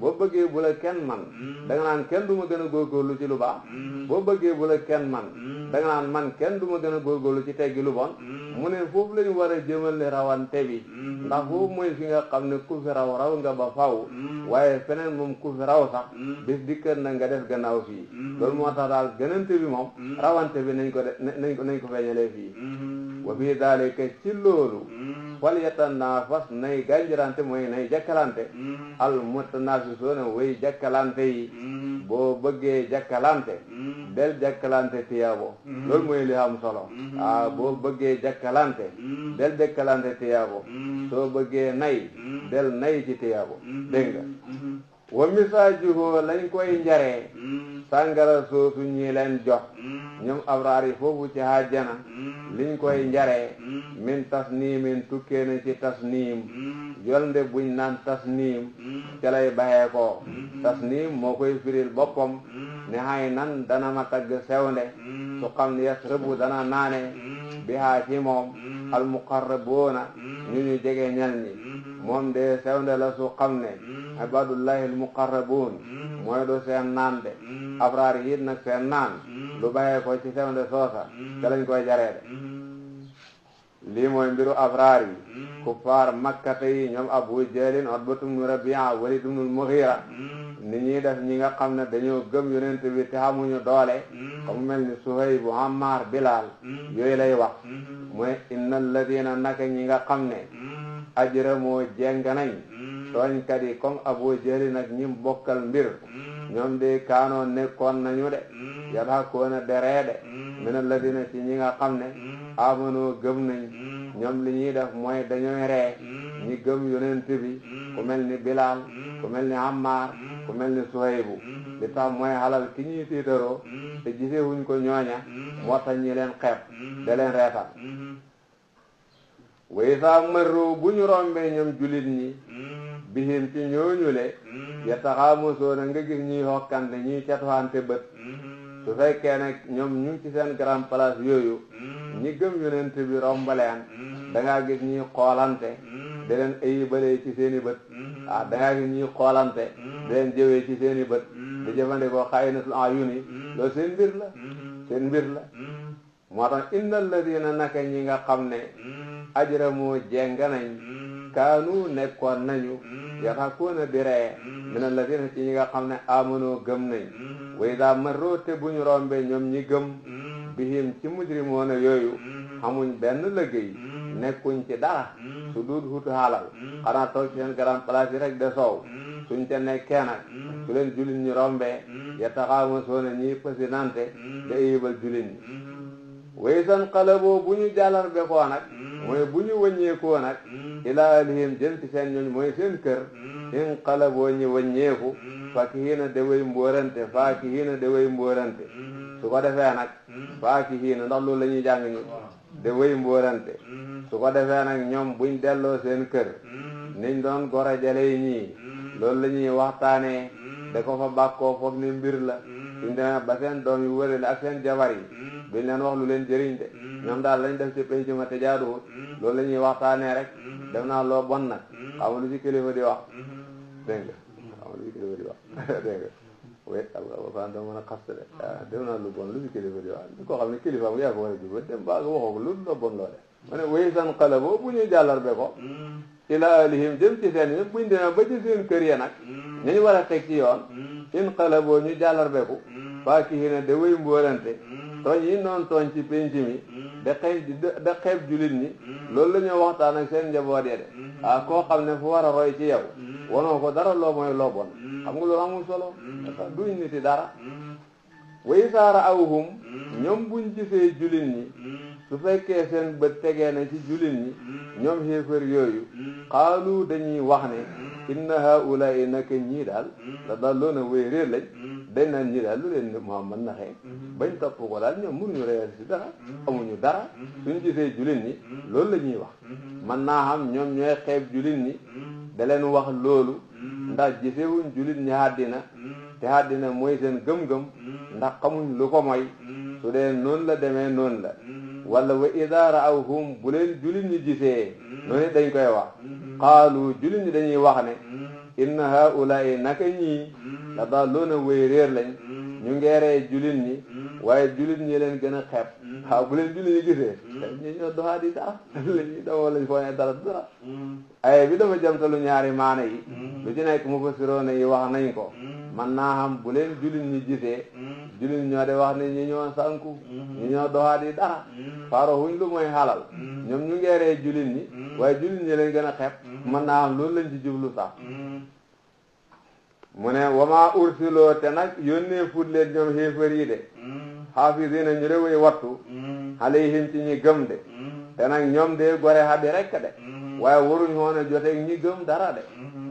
boo bëggee bu la kenn man da nga naan kenn du ma gën a góorgóorlu ci lu baax boo bëggee bu la kenn man da nga naan man kenn du ma gën a góorgóorlu ci teggi lu bon mu ne foofu la ñu war a jëmale rawante bi ndax foofu mooy fi nga xam ne ku fi raw nga ba faw waaye feneen moom ku fi raw sax bis dikkat na nga def gannaaw fii loolu moo tax daal gënante bi moom rawante bi nañ ko feeñalee fii wa fii daalika ci loolu fal yatanaafas nay gànjirante mooy nay jakkalante al mutanaafisuuna way jakkalante yi boo bëggee jakkalante del jakkalante tiyaabo loolu mooy li am solo boo bëggee jakkalante del jakkalante tiyaabo soo bëggee nay del nay ci tiyaabo dégg nga wa misaajuhu lañ koy njaree sàngara soosu ñi leen jox ñoom abraar yi foofu ci àjjana liñ koy njaree min tasniimin tukkee na ci tasniim yolnde buñ naan tasniim ca lay baxee ko tasniim moo koy firil boppam ne hay nan dana ma tagg sewnde su xam ne yasrabu dana naane bihaa ci moom almuqarrabuuna ñu jege ñal ñi moom de sewnde la su xam ne ibadullahi almuqarrabuun mooy do seen naan de abraar yi nag seen naan lu baxee ko ci sewnde soosa ca lañ koy jaree de lii mooy mbiru abraar yi kuffaar makkate yi ñoom abu jahlin utbatu bnu rabi'a walid bnu mughira ni ñuy def ñi nga xam ne dañoo gëm yonent bi te xamuñu doole comme mel ni Suhayb bu Ammar Bilal yooyu lay wax mooy innal ladina naka ñi nga xam ne ajramoo jeng nañ tooñkat yi comme abu jahlin nag ñi bokkal mbir ñoom de kaanoo nekkoon nañu de yadhakuuna dereede min alladina ci ñi nga xam ne amanoo gëm nañ ñoom li ñuy def mooy dañooy ree ñi gëm yonent bi ku mel ni Bilal ku mel ni Ammar ku mel ni Suhaybu li tax mooy halal ki ñuy tiitaroo te gisewuñ ko ñooña moo tax ñi leen xeeb da leen reetal way saa marru bu ñu rombee ñoom julit ñi bihim ci ñooñule yataxaamusoona nga gis ñuy hokkante ñuy catuwante bët su fekkee nag ñoom ñu ngi ci seen grand place yooyu ñi gëm yonent bi rombaleen da ngaa gis ñuy xoolante da leen ayibalee ci seen i bët da ngaa gis ñuy xoolante da leen jëwee ci seen i bët di jëfandikoo xaa'inatul a'yuni loolu seen mbir la moo tax innal ladina naka ñi nga xam ne ajramu jeng nañ kaanu nekkoon nañu yadhakuuna di ree minal ladina ci ñi nga xam ne amanoo gëm nañ wa idaa marroo te bu ñu rombee ñoom ñi gëm bihim ci mujrimoona yooyu xamuñ benn liggéey nekkuñ ci dara su duut hutu xaalal xanaa toog ci seen grand place yi rek de soow suñ ca nekkee nag su leen jullit ñi rombee yataxaamasoona ñiy pësinante da yibal jullit ñi way san xalaboo bu ñu jàllar be koo nag mooy bu ñu wëññeekoo nag ilaa alihim jëm ci seen ñooñ mooy seen kër in xalaboo ñi wëññeeku faakihiina de way mbóorante su ko defee nag faakihiina ndax loolu la ñuy jàng ñu de way mbóorante su ko defee nag ñoom buñ delloo seen kër niñ doon gore jale ñii loolu la ñuy waxtaanee da ko fa bàkkoo foog ni mbir la suñ demee ba seen doom yu wërale ak seen jabar yi duñ leen wax lu leen jëriñ de ñoom daal lañ def ci penc ma te jaaduwut loolu la ñuy waxtaanee rek def naa loo bon nag xamul lu ci kilifa di wax dégg nga xamul lu ci kilifa di wax dégg nga oui alxuraan dama mën a xaste de def naa lu bon lu ci kilifa di wax li ko xam ne kilifa mu yaa ko war a jubal dem baa nga waxoo ko lu loo bon loo de ma ne wéy san xala boo bu ñuy jàllarbe ko ila alihim jëm ci seen ñëpp buñ demee ba ci seen kër ya nag ñu war a teg ci yoon in xala boo ñu jàllarbeku faa kii ne da wéy mboolante tooñ yi noonu tooñ ci penc mi da xeeb julit ñi loolu la ñoo waxtaan ak seen njaboot ya de koo xam ne fu war a roy ci yow wanoo ko dara loo mooy loo bon xam nga loolu amul solo duñ niti dara way saara awhum ñoom buñ gisee julit ñi su fekkee seen bët tegee na ci julit ñi ñoom xéefar yooyu xaalu dañuy wax ne inna haula'i naka ñii daal da dalloona wéy réer lañ dañ naan ñii daal lu leen Muhammad naxee bañ topp ko daal ñoom mënuñu réer si dara amuñu dara suñ gisee julit ñi loolu la ñuy wax man naa xam ñoom ñooy xeeb julit ñi da leen wax loolu ndax gisewuñ julit ñi àddina te àddina mooy seen gëm-gëm ndax xamuñ lu ko mooy su dee noonu la demee noonu la wala wa idaa ra'awhum bu leen julit ñi gisee noonu dañ koy wax qaalu julit ñi dañuy wax ne inna haula'i naka ñii la dalloona wéy réer lañ ñu ngeeree julit ñi waaye julit ñi leen gën a xeeb bu leen julit ñi gisee ñu ñoo doxaa di dara lañuy dama lañ foo ne dara ay bi dafa jamtalu ñaari maana yi lu ci nekk mufassiroona yi wax nañ ko man naa xam bu leen julit ñi gisee julit ñoo de wax ne ñi ñoo sànku ñi ñoo doxaa di dara faaro huñ lu mooy xalal ñoom ñu ngeeree julit ñi waaye julit ñi leen gën a xeeb man naa xam loolu lañ ci jublu sax mu ne wama ursiloo te nag yónnee fut leen ñoom xéefar yi de xaafisina ñu de way wattu alayhim ci ñi gëm de te nag ñoom de gore xaddi rekk de waaye waruñ woon a joteeg ñi gëm dara de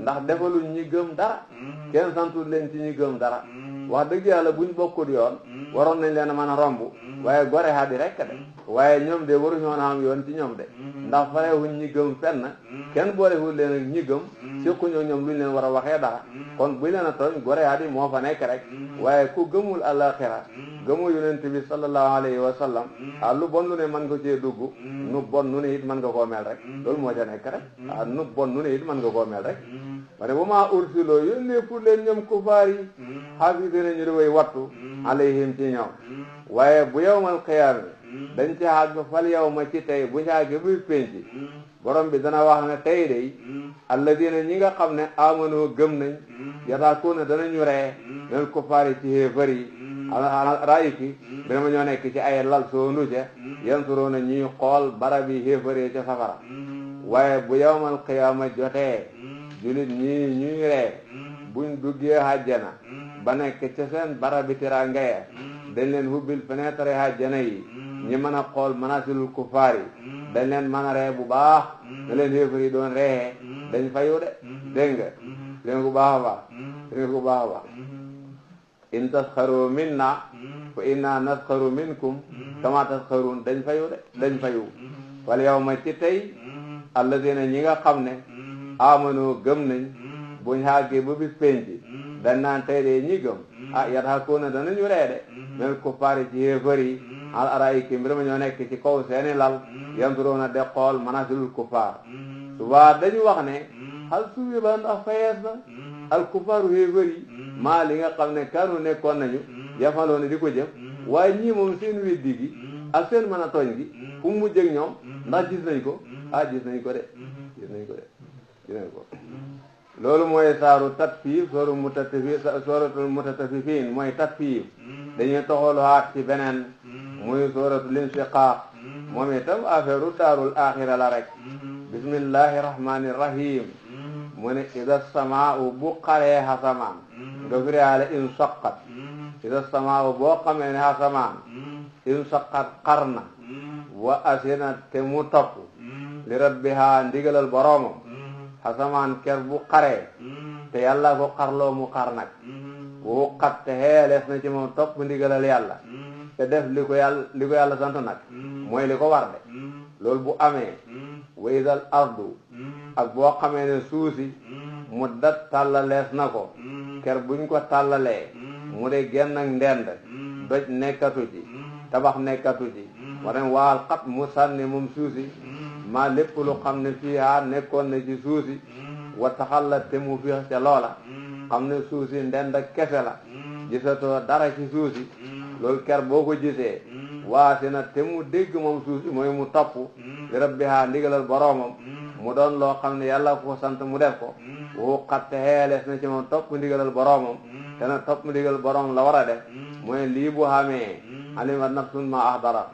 ndax defaluñ ñi gëm dara kenn santul leen ci ñi gëm dara wax dëgg yàlla buñ bokkut yoon waroon nañ leen a mën a romb waaye gore xaddi rekk de waaye ñoom de waruñ woon a am yoon ci ñoom de ndax farewuñ ñi gëm fenn kenn boolewul leen ak ñi gëm séquñoo ñoom luñ leen war a waxee dara kon buñ leen a tooñ gore xaddi moo fa nekk rek waaye ku gëmul àllaaxira gëmul yonent bi sallallahu alayhi wa sallam lu bon lu ne mën nga cee dugg nu bon nu ne it mën nga koo mel rek loolu moo ca nekk rek nu bon nu ne it mën nga koo mel rek ma ne bu maa ursiloo yónnee pour leen ñoom kufaar yi xaafisina ñu di way wattu alayhim ci ñoom waaye bu yawmal qiyaama dañ ci àgg fal yawma ci tey bu ñu àgg buy penc borom bi dana wax ne tey day alladina ñi nga xam ne amanoo gëm nañ yataakuuna danañu ree leen kufaar yi ci xéefar yi raayiki dama ñoo nekk ci ay lal soo nuce yansuroona ñuy xool barab yi xéefar yi ca safara waaye bu yawmal qiyaama jotee julit ñii ñuy ree buñ duggee àjjana ba nekk ca seen barabi teraanga ya dañ leen hubbil fenêtre àjjana yi ñi mën a xool manasilul kufaar yi dañ leen mën a ree bu baax na leen xéefar yi doon ree dañ fayu de dégg nga leen ku baax a baax leen ku baax a baax in tasxaru minna fa inna nasxaru minkum kama tasxarun dañ fayu de dañ fayu wal yawma ci tey alladina ñi nga xam ne amano gëm nañ buñ xàggee ba bis penc dañ naan tey de ñi gëm yadhakuuna danañu ree de mel kuffaari ci xéefar yi al araiki mbir ma ñoo nekk ci kaw seeni lal yanduroona de xool manasilul kuffaar subaa dañu wax ne hal suwiba ndax fayees na al kuffaaru xéefar yi maa li nga xam ne kanu nekkoon nañu yafaloona di ko jëf waaye ñii moom seen weddi gi ak seen mën a tooñ gi fu mu mujj ak ñoom ndax gis nañ ko gis nañ ko de gis nañ ko de gis nañ ko loolu mooy saaru tatfiif sooratul mutatafifiin mooy tatfiif dañuy toxalu haat ci beneen muy sooratul inshiqaaq moom itam affaire daarul axira la rek bismillahi rahmani rahim mu ne ida samaau bu xaree xasamaan nga firiyaale in saqat ida samaau boo xamee ne xasamaan in saqat xar na wa asina te mu topp li rabbiha ndigalal boroomam xasamaan ker bu xaree te yàlla ko xarloo mu xar nag wu xat te xeelees na ci moom topp ndigalal yàlla te def li ko yàlla sant nag mooy li ko war de loolu bu amee wa idal ardu ak boo xamee ne suusi mu dat tàllalees na ko ker buñ ko tàllalee mu de genn ak ndend doj nekkatu ci tabax nekkatu ci wala waal xat mu sànni moom suusi maa lépp lu xam ne fii nekkoon na ci suusi wa taxalla te mu fiix ca loola xam ne suusi ndend ak kese la gisatoo dara ci suusi loolu ker boo ko gisee waasi na te mu dégg moom suusi mooy mu topp li rabbiha ndigalal boroomam mu doon loo xam ne yàlla ko sant mu def ko wu xatte xeelees na ci moom topp ndigalal boroomam te na topp ndigalal boroomam la war a def mooy lii bu xamee alimat nafsun ma ahdara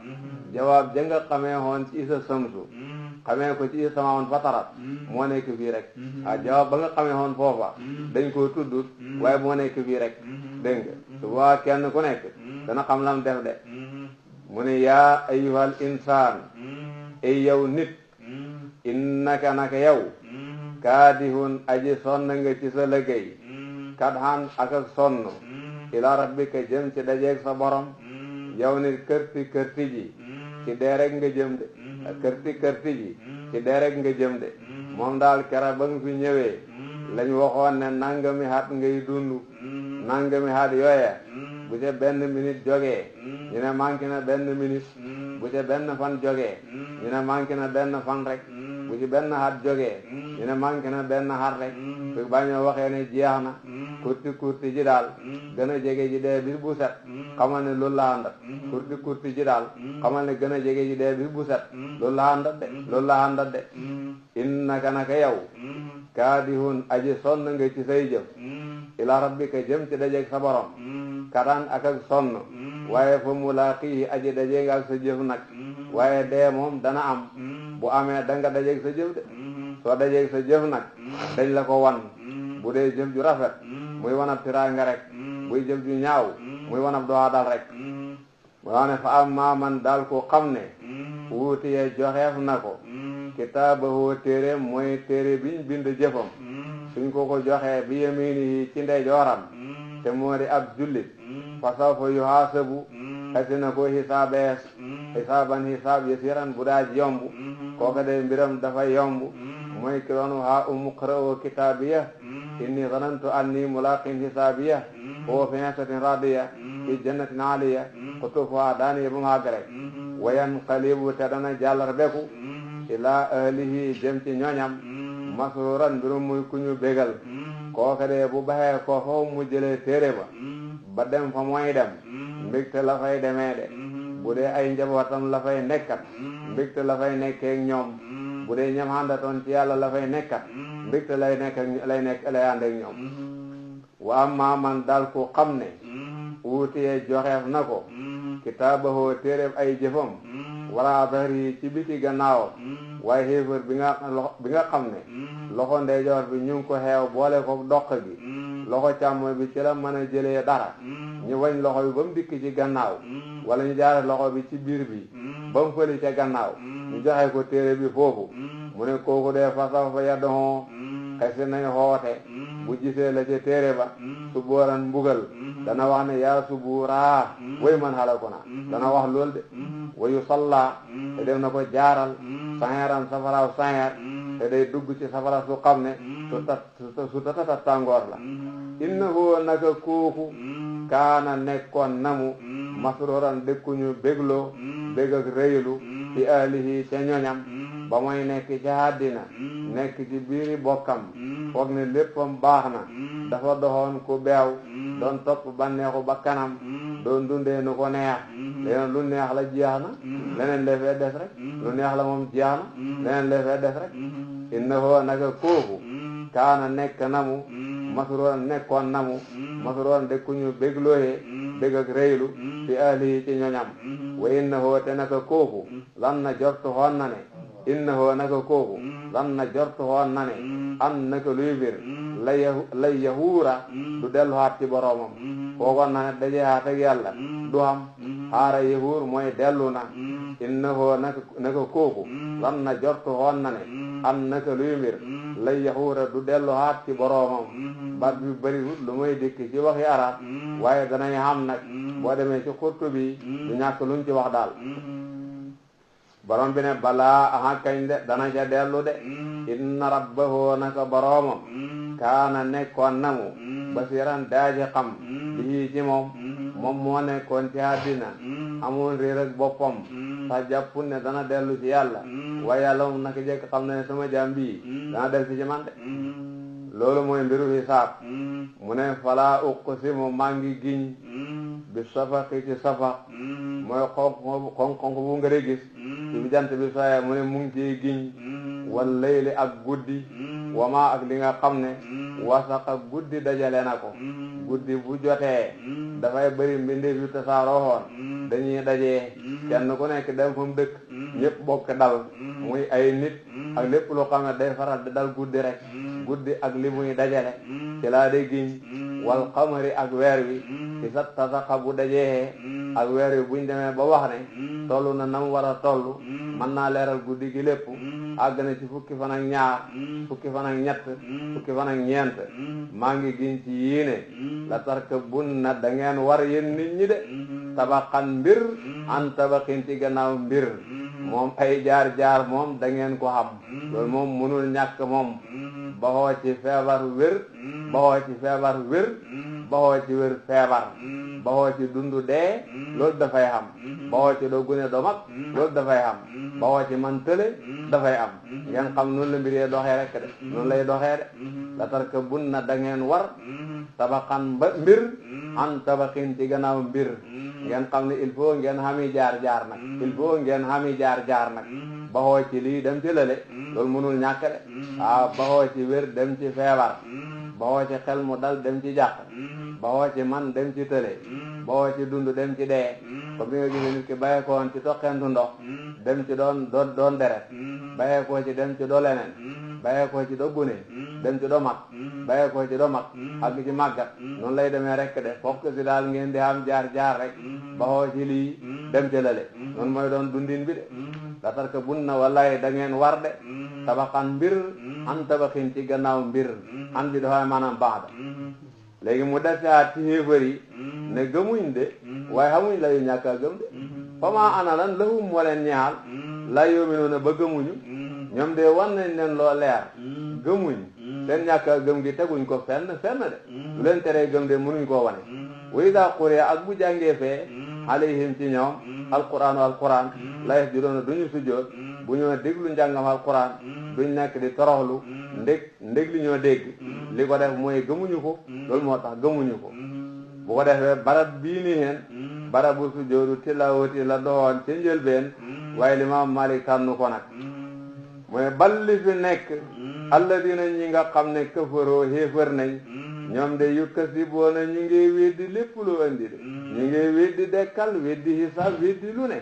jawaab ja nga xamee woon ci isa samsu xamee ko ci isa sama woon fatarat moo nekk fii rek jawaab ba nga xamee woon foofa dañ koo tuddut waaye moo nekk fii rek dégg nga su boobaa kenn ku nekk dana xam lam def de mu ne yaa ayyuhal insaan ay yow nit innaka naka yow kaadihun aji sonn nga ci sa liggéey kadhan ak sonn ila rabbika jëm ci dajeeg sa borom yow nit kërti ji ci dee rek nga jëm de kërti ji ci dee rek nga jëm de moom daal kera ba nga fi ñëwee lañ waxoon ne nangami at ngay dund nangami at yooye bu ca benn minute jógee ñu ne manqué na benn minute bu ca benn fan jógee ñu ne manqué na benn fan rek bu ci benn at jógee ñu ne manqué na benn at rek su bañoo waxee ne jeex na kurti ji daal gën a jege ji dee bis bu set xamal ne loolu la àndat kurti ji daal xamal ne gën a jege ji dee bis bu set loolu la àndat de innaka naka yow kaadihun aji sonn nga ci say jëf ila rabbika jëm ci dajeeg sa borom kadaan ak sonn waaye fa mulaaqihi aji dajeeg ak sa jëf nag waaye dee moom dana am bu amee da nga dajeeg sa jëf de soo dajeeg sa jëf nag dañ la ko wan bu dee jëf ju rafet muy wanab tiraanga rek buy jëf ju ñaaw muy wanab doxa dal rek moo ne fa amma man daal ko xam ne wuutiyee joxeef na ko kitaabahu téere mooy téere biñ bind jëfam suñ ko joxee bi yaminihi ci ndeyjooram te moo di ab jullit fa sawfa yuhaasabu xasi na ko xisaaban xisaab yasiran bu daaj yomb kooka de mbiram dafa yomb mooy ki doon haa umqra'u kitaabiya inni zanantu anni mulaqin hisaabiya huwa fi 'ishatin raadiya fi jannatin 'aaliya qutuufuhaa daaniya bu mu àgg rek wa yanqalibu te dana jàllar beku ilaa ahlihi jëm ci ñoñam masruuran mbirum muy ku ñu bégal kooka de bu baxee ko foofu mu jëlee téere ba dem fa mooy dem mbégte la fay demee de bu dee ay njabootam la fay nekkat mbégte la fay nekkeek ñoom bu dee ñam àndatoon ci yàlla la fay nekkat mbégte lay ànd ak ñoom wa amma man daal ko xam ne wuutiyee joxeef na ko kitaabahu téereeb ay jëfam wala bahri ci biti gannaawam waaye xéefar bi nga xam ne loxo ndeyjoor bi ñu ngi ko xeew boole ko doq gi loxo càmmoñ bi ci la mën a jëlee dara ñu wañ loxo bi ba mu dikk ci gannaaw wala ñu jaare loxo bi ci biir bi ba mu fëli ca gannaaw ñu joxe ko téere bi foofu mu ne kooku dee fasaw fa yaddoxoo xesi nañ xoote bu gisee la ca téere ba su booran mbugal dana wax ne yaa subuuraa way man xalaku na dana wax lool de wayu salla te def na ko jaaral sangeeran safaraaw sangeer te day dugg ci safara su xam ne su tata tàngoor la innahu naka kooku kaana nekkoon namu masruran dëkkuñu bégloo bég ak rëylu fi ahlihi ca ñoñam ba mooy nekk ci àddina nekk ci biiri bokkam foog ne léppam baax na dafa doxoon ku beew doon topp banneexu ba kanam doon dundee nu ko neex leneen lu neex la jeex na leneen lefee des rek lu neex la moom jeex na leneen lefee des rek innahu naka kooku kaana nekk namu masruran nekkoon namu masruran de ku ñu béglooyee bég ak rëylu fi ahlihi ci ñoñam wa innahu te naka kooku lan na jortu xoon na ne innahu naka kooku lan na jortu xoon na ne an naka luy bir lay yahuura du delluwaat ci boroomam foogoon na ne dajeexaat ak yàlla du xam xaara yahuur mooy dellu na innahu naka kooku lan na jortu xoon na ne an naka luy bir lay yahuura du delluwaat ci boroomam baat bi bëriwut lu muy dikk ci waxi arab waaye danañ xam nag boo demee ci Qurtubi du ñàkk luñ ci wax daal borom bi ne balaa aha kañ de dana ca dellu de inna rabbahu naka boroomam kaana nekkoon na mu basiran daaji xam bii ci moom moo nekkoon ci àddina amoon réer ak boppam sax jàppul ne dana dellu ci yàlla waaye yàlla moom naka jekk xam ne sama jaam bii dana del ci man de loolu mooy mbiru hisaab mu ne fala uqsimu maa ngi giñ bi safaqi ci safaq mooy xonq bu nga gis ci bi jant bi soye mu ne mu ngi ciy giñ wal layli ak guddi wama ak li nga xam ne wasaqa guddi dajale na ko guddi bu jotee dafay bëri mbindeef yu tasaaroo woon dañuy dajee kenn ku nekk dem fa mu dëkk ñëpp bokk dal muy ay nit ak lépp lu xam ne day faral di dal guddi rek guddi ak li muy dajale ci laa de giñ wal qamari ak weer wi ci sa tasaqa bu dajee ak weer wi buñ demee ba wax ne toll na nam war a toll mën naa leeral guddi gi lépp àgg na ci fukki fan ak ñaar fukki fan ak ñett fukki fan ak ñeent maa ngi giñ ci yiine la tarkabunna da ngeen war yéen nit ñi de tabaqan mbir an tabaqin ci gannaaw mbir moom ay jaar moom da ngeen ko xam loolu moom mënul ñàkk moom baxoo ci feebar wér baxoo ci feebar wér baxoo ci wér feebar baxoo ci dundu dee loolu dafay xam baxoo ci doo gune doo mag loolu dafay xam baxoo ci man tële dafay am ngeen xam noonu la mbir yee doxee rek de noonu lay doxee de la tarkabunna da ngeen war tabaqan ba mbir an tabaqin ci gannaaw mbir ngeen xam ne il faut ngeen xami jaar nag il faut ngeen xami jaar nag baxoo ci lii dem ci lële loolu mënul ñàkk de waaw baxoo ci wér dem ci feebar baxoo ci xel mu dal dem ci jàq baxoo ci man dem ci tële baxoo ci dund dem ci dee ko bi nga gisee nit ki bàyyee ko woon ci toqentu ndox dem ci doon deret bàyyee koo ci dem ci doo leneen bàyyee koo ci doo gune dem ci doo mag bàyyee koo ci doo mag ak ci màggat noonu lay demee rek de fokk si daal ngeen di am jaar rek baxoo ci lii dem ci lële noonu mooy doon dundin bi de la tarkabunna wallahi da ngeen war de tabaxan mbir an tabaxin ci gannaaw mbir an bi dafay maanaam baax da léegi mu defaat ci xéefar yi ne gëmuñ de waaye xamuñ la yu ñàkk a gëm de fama ana lan lahum moo leen ñaal la yu'minuuna ba gëmuñu ñoom de wan nañ leen loo leer gëmuñ seen ñàkk a gëm gi teguñ ko fenn de du leen teree gëm de mënuñ koo wane wa idaa quri'a ak bu jàngee fee alayhim ci ñoom alquran la yasjuduuna duñu sujjoot bu ñoo déglu njàngam alquran duñ nekk di toroxlu ndég li ñoo dégg li ko def mooy gëmuñu ko loolu moo tax gëmuñu ko bu ko defee barab bii ni heen barabu sujjoodu tilaawati la doon ca njëlbeen waaye Imaam Maalik tànn ko nag mooy balli fi nekk alladina ñi nga xam ne kafaroo xéefar nañ ñoom de yukkasiboona ñu ngi weddi lépp lu andi de ñu ngi weddi dekkal weddi hisaab weddi lu ne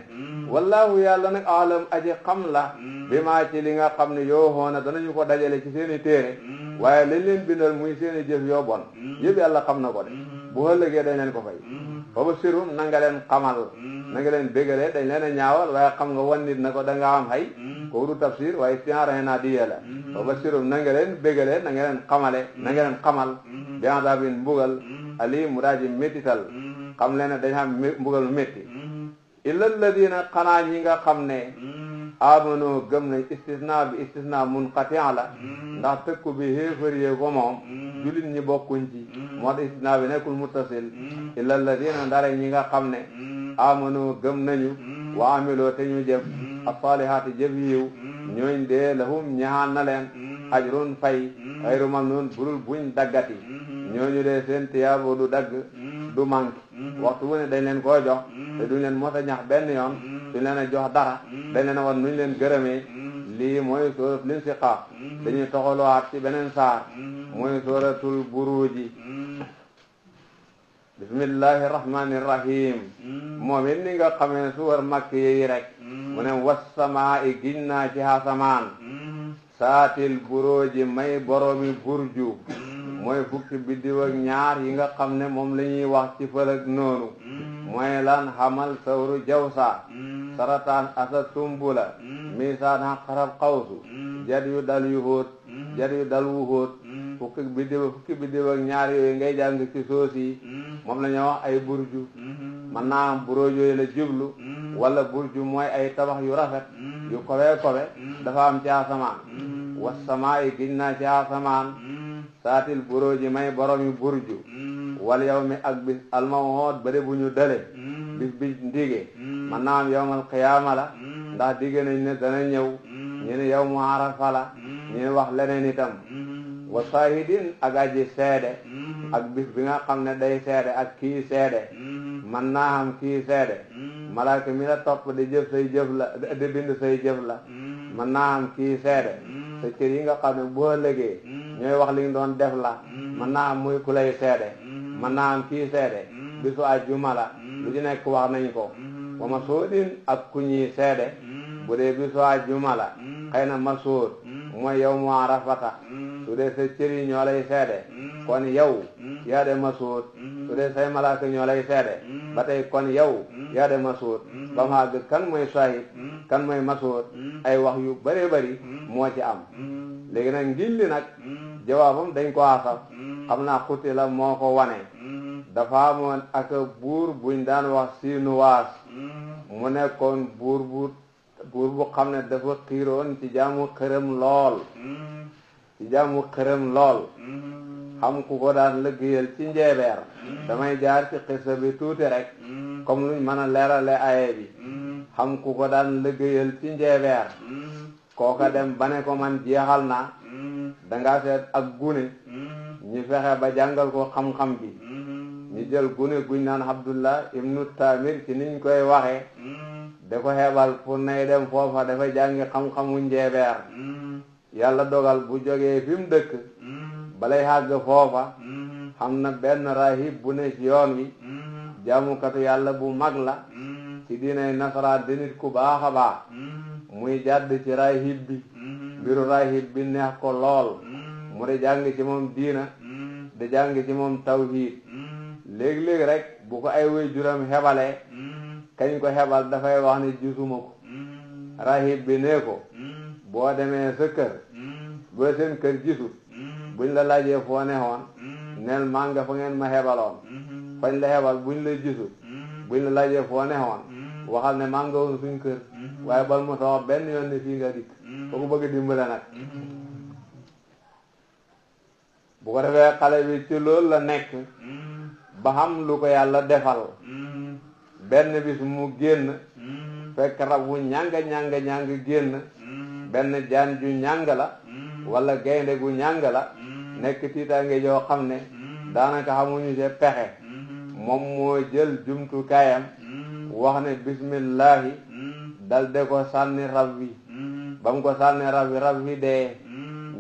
wallahu yàlla nag alam aji xam la bi maa ci li nga xam ne yoo xoona danañu ko dajale ci seen i téere waaye lañ leen bindal muy seen i jëf yoo bon yëpp yàlla xam na ko de bu ëllëgee dañ leen ko fay fa ba sirum na nga leen xamal na nga leen bégalee dañ leen a ñaawal waaye xam nga wan nit na ko da nga am xay ko du tafsir waaye tienrae naa di yàlla fa ba sirum na nga leen bégalee na nga leen xamale na nga leen xamal bi adabin mbugal ali mu daaji méttital xam leen ne dañ xam mbugal mu métti illa alladina xanaa ñi nga xam ne amano gëm nañ istisna munqati' la ndax tëkku bi xéefar yee ko moom julit ñi bokkuñ ci moo tax istisna bi nekkul muttasil illa alladina ndare ñi nga xam ne amano gëm nañu wa amiloo te ñu jëf as-salihaati jëf yiw ñooñ dee lahum ñaxaan na leen ajrun fay xayru mamnun burul buñ daggati ñooñu dee seen tiyaabo du dagg du manque waxtu wu ne dañ leen koo jox te duñ leen mos a ñax benn yoon duñ leen a jox dara dañ leen a wan nuñ leen gërëmee lii mooy sóorat Linsiqaaq dañuy toxalowaat ci beneen saar mooy sóoratul Buruuji bismillahi rahmani rahim moom it ni nga xamee suwar makk yi rek mu ne wassamaa i giñ naa ci asamaan saatil buruuji may boroomi burju mooy fukki biddiw ak ñaar yi nga xam ne moom la ñuy wax ci fëlëg noonu mooy lan xamal sawru jawsa sarataan asa sumbula misaan xaqarab xawsu jat yu dal yu hóot jat yu dal wu hóot fukki biddiw ak ñaar yooyu ngay jàng ci soos yi moom la ñuy wax ay burju man naa am buróoj yooyu la jublu wala burju mooy ay tabax yu rafet yu kowe dafa am ci asamaan wassamaa'i giñ naa ci asamaan saatil buruuji may boromi burju wal yawmi ak bis almaw'uud bari bu ñu dale bis bi ndige man naa am yawmal qiyaama la ndax digge nañ ne dana ñëw ñu ne yawmu arafa la ñu ne wax leneen itam wa saahidin ak aji seede ak bis bi nga xam ne day seede ak kii seede man naa xam kii seede malaaka mi la topp di jëf say jëf la di bind say jëf la man naa xam kii seede sa cër yi nga xam ne boo ëllëgee ñooy wax li nga doon def la man naa xam muy ku lay seede man naa xam kii seede bisu àjjuma la lu ci nekk wax nañ ko wa masuudin ak ku ñuy seede bu dee bisu àjjuma la xëy na masuud mooy yow mu arafata su dee sa cër yi ñoo lay seede kon yow yaa de masuud su dee say malaaka ñoo lay seede ba tey kon yow yaa de masuud ba mu àgg kan mooy shahid kan mooy masuud ay wax yu bëree bëri moo ci am léegi nag ngiñ li nag jawaabam dañ ko asaf xam naa xuti la moo ko wane dafa amoon ak buur buñ daan wax Sinuwaas mu nekkoon buur bu xam ne dafa xiiroon ci jaamu xërëm lool xam ku ko daan liggéeyal ci njeebeer damay jaar ci xissa bi tuuti rek comme luñ mën a leerale aye bi xam ku ko daan liggéeyal ci njeebeer kooka dem ba ne ko man jeexal na danga seet ak gune ñu fexe ba jàngal ko xam-xam bi ñu jël gune guñ naan Abdullah ibnu Tamir ci niñ koy waxe da ko xeebal pour nay dem foofa dafa jàngi xam-xamu njeebeer yàlla dogal bu jógee fi mu dëkk balay xàgg foofa xam na benn rahib bu ne ci yoon wi jaamukatu yàlla bu mag la ci diinay nasaraan di nit ku baax a baax muy jàdd ci rahib bi mbiru rahib bi neex ko lool mu di jàng ci moom diina di jàng ci moom tawhiid léegi-léegi rek bu ko ay waajuram xebalee kañ ko xebal dafay wax ne gisuma ko rahib bi ne ko boo demee sa kër boo seen kër gisul buñ la laajee foo neexoon neel maa nga fa ngeen ma xebaloon fañ la xebal buñ la gisul buñ la laajee foo neexoon waxal ne maa nga woon suñ kër waaye bal mu tax benn yoon ne fii nga dikk foo ko bëgg dimbale nag bu ko defee xale bi ci loolu la nekk ba xam lu ko yàlla defal benn bis mu génn fekk rab wu ñàng génn benn jaan ju ñàng la wala gaynde gu ñàng la nekk tiitaange joo xam ne daanaka xamuñu ci pexe moom moo jël jumtukaayam wax ne bismillahi dal de ko sànni rab wi ba mu ko sànni rab wi dee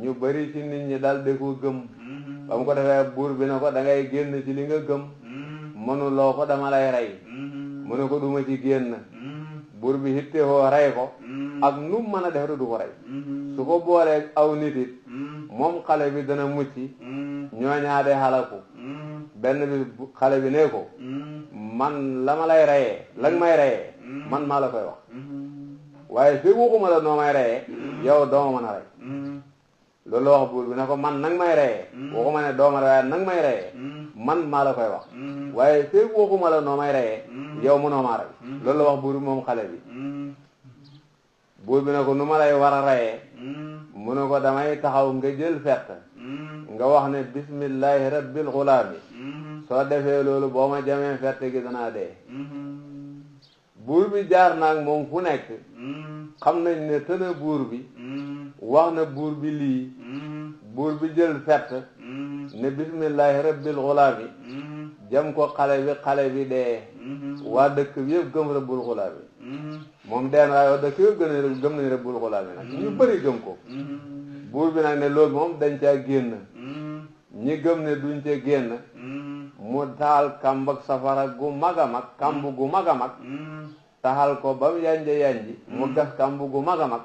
ñu bari ci nit ñi dal de ko gëm ba mu ko defee buur bi ne ko da ngay génn ci li nga gëm mënuloo ko dama lay rey mu ne ko duma ci génn buur bi hittewoo rey ko ak nu mën a def du ko rey su ko boolee aw nit it moom xale bi dana mucc ñooñaade xalaku benn bi xale bi ne ko man la ma lay reyee la nga may reyee man maa la koy wax waaye fii waxuma la noo may reyee yow dooma mën a rey loolu la wax buur bi ne ko man nang may reyee waxuma ne dooma rey nang may reyee man maa la koy wax waaye fii waxuma la noo may reyee yow mënoo maa rey loolu la wax buur bi moom xale bi buur bi ne ko nu ma lay war a reyee mu ne ko damay taxaw nga jël fett nga wax ne bismillahi rabbil xulaami soo defee loolu boo ma jamee fett gi danaa dee buur bi jaar naag moom fu nekk xam nañ ne tëna buur bi wax na buur bi lii buur bi jël fett ne bismillahi rabbil xulaami jam ko xale bi dee waa dëkk bi yëpp gëm rabbul xulaami moom deen waaye waa dëkk yëpp gëm nañ rabbul xulaami nag ñu bëri gëm ko buur bi nag ne loolu moom dañ caa génn ñi gëm ne duñ ca génn mu taal kàmb ak safara gu mag a mag kàmb gu mag a mag taxal ko ba mu yanji mu gas kàmb gu mag a mag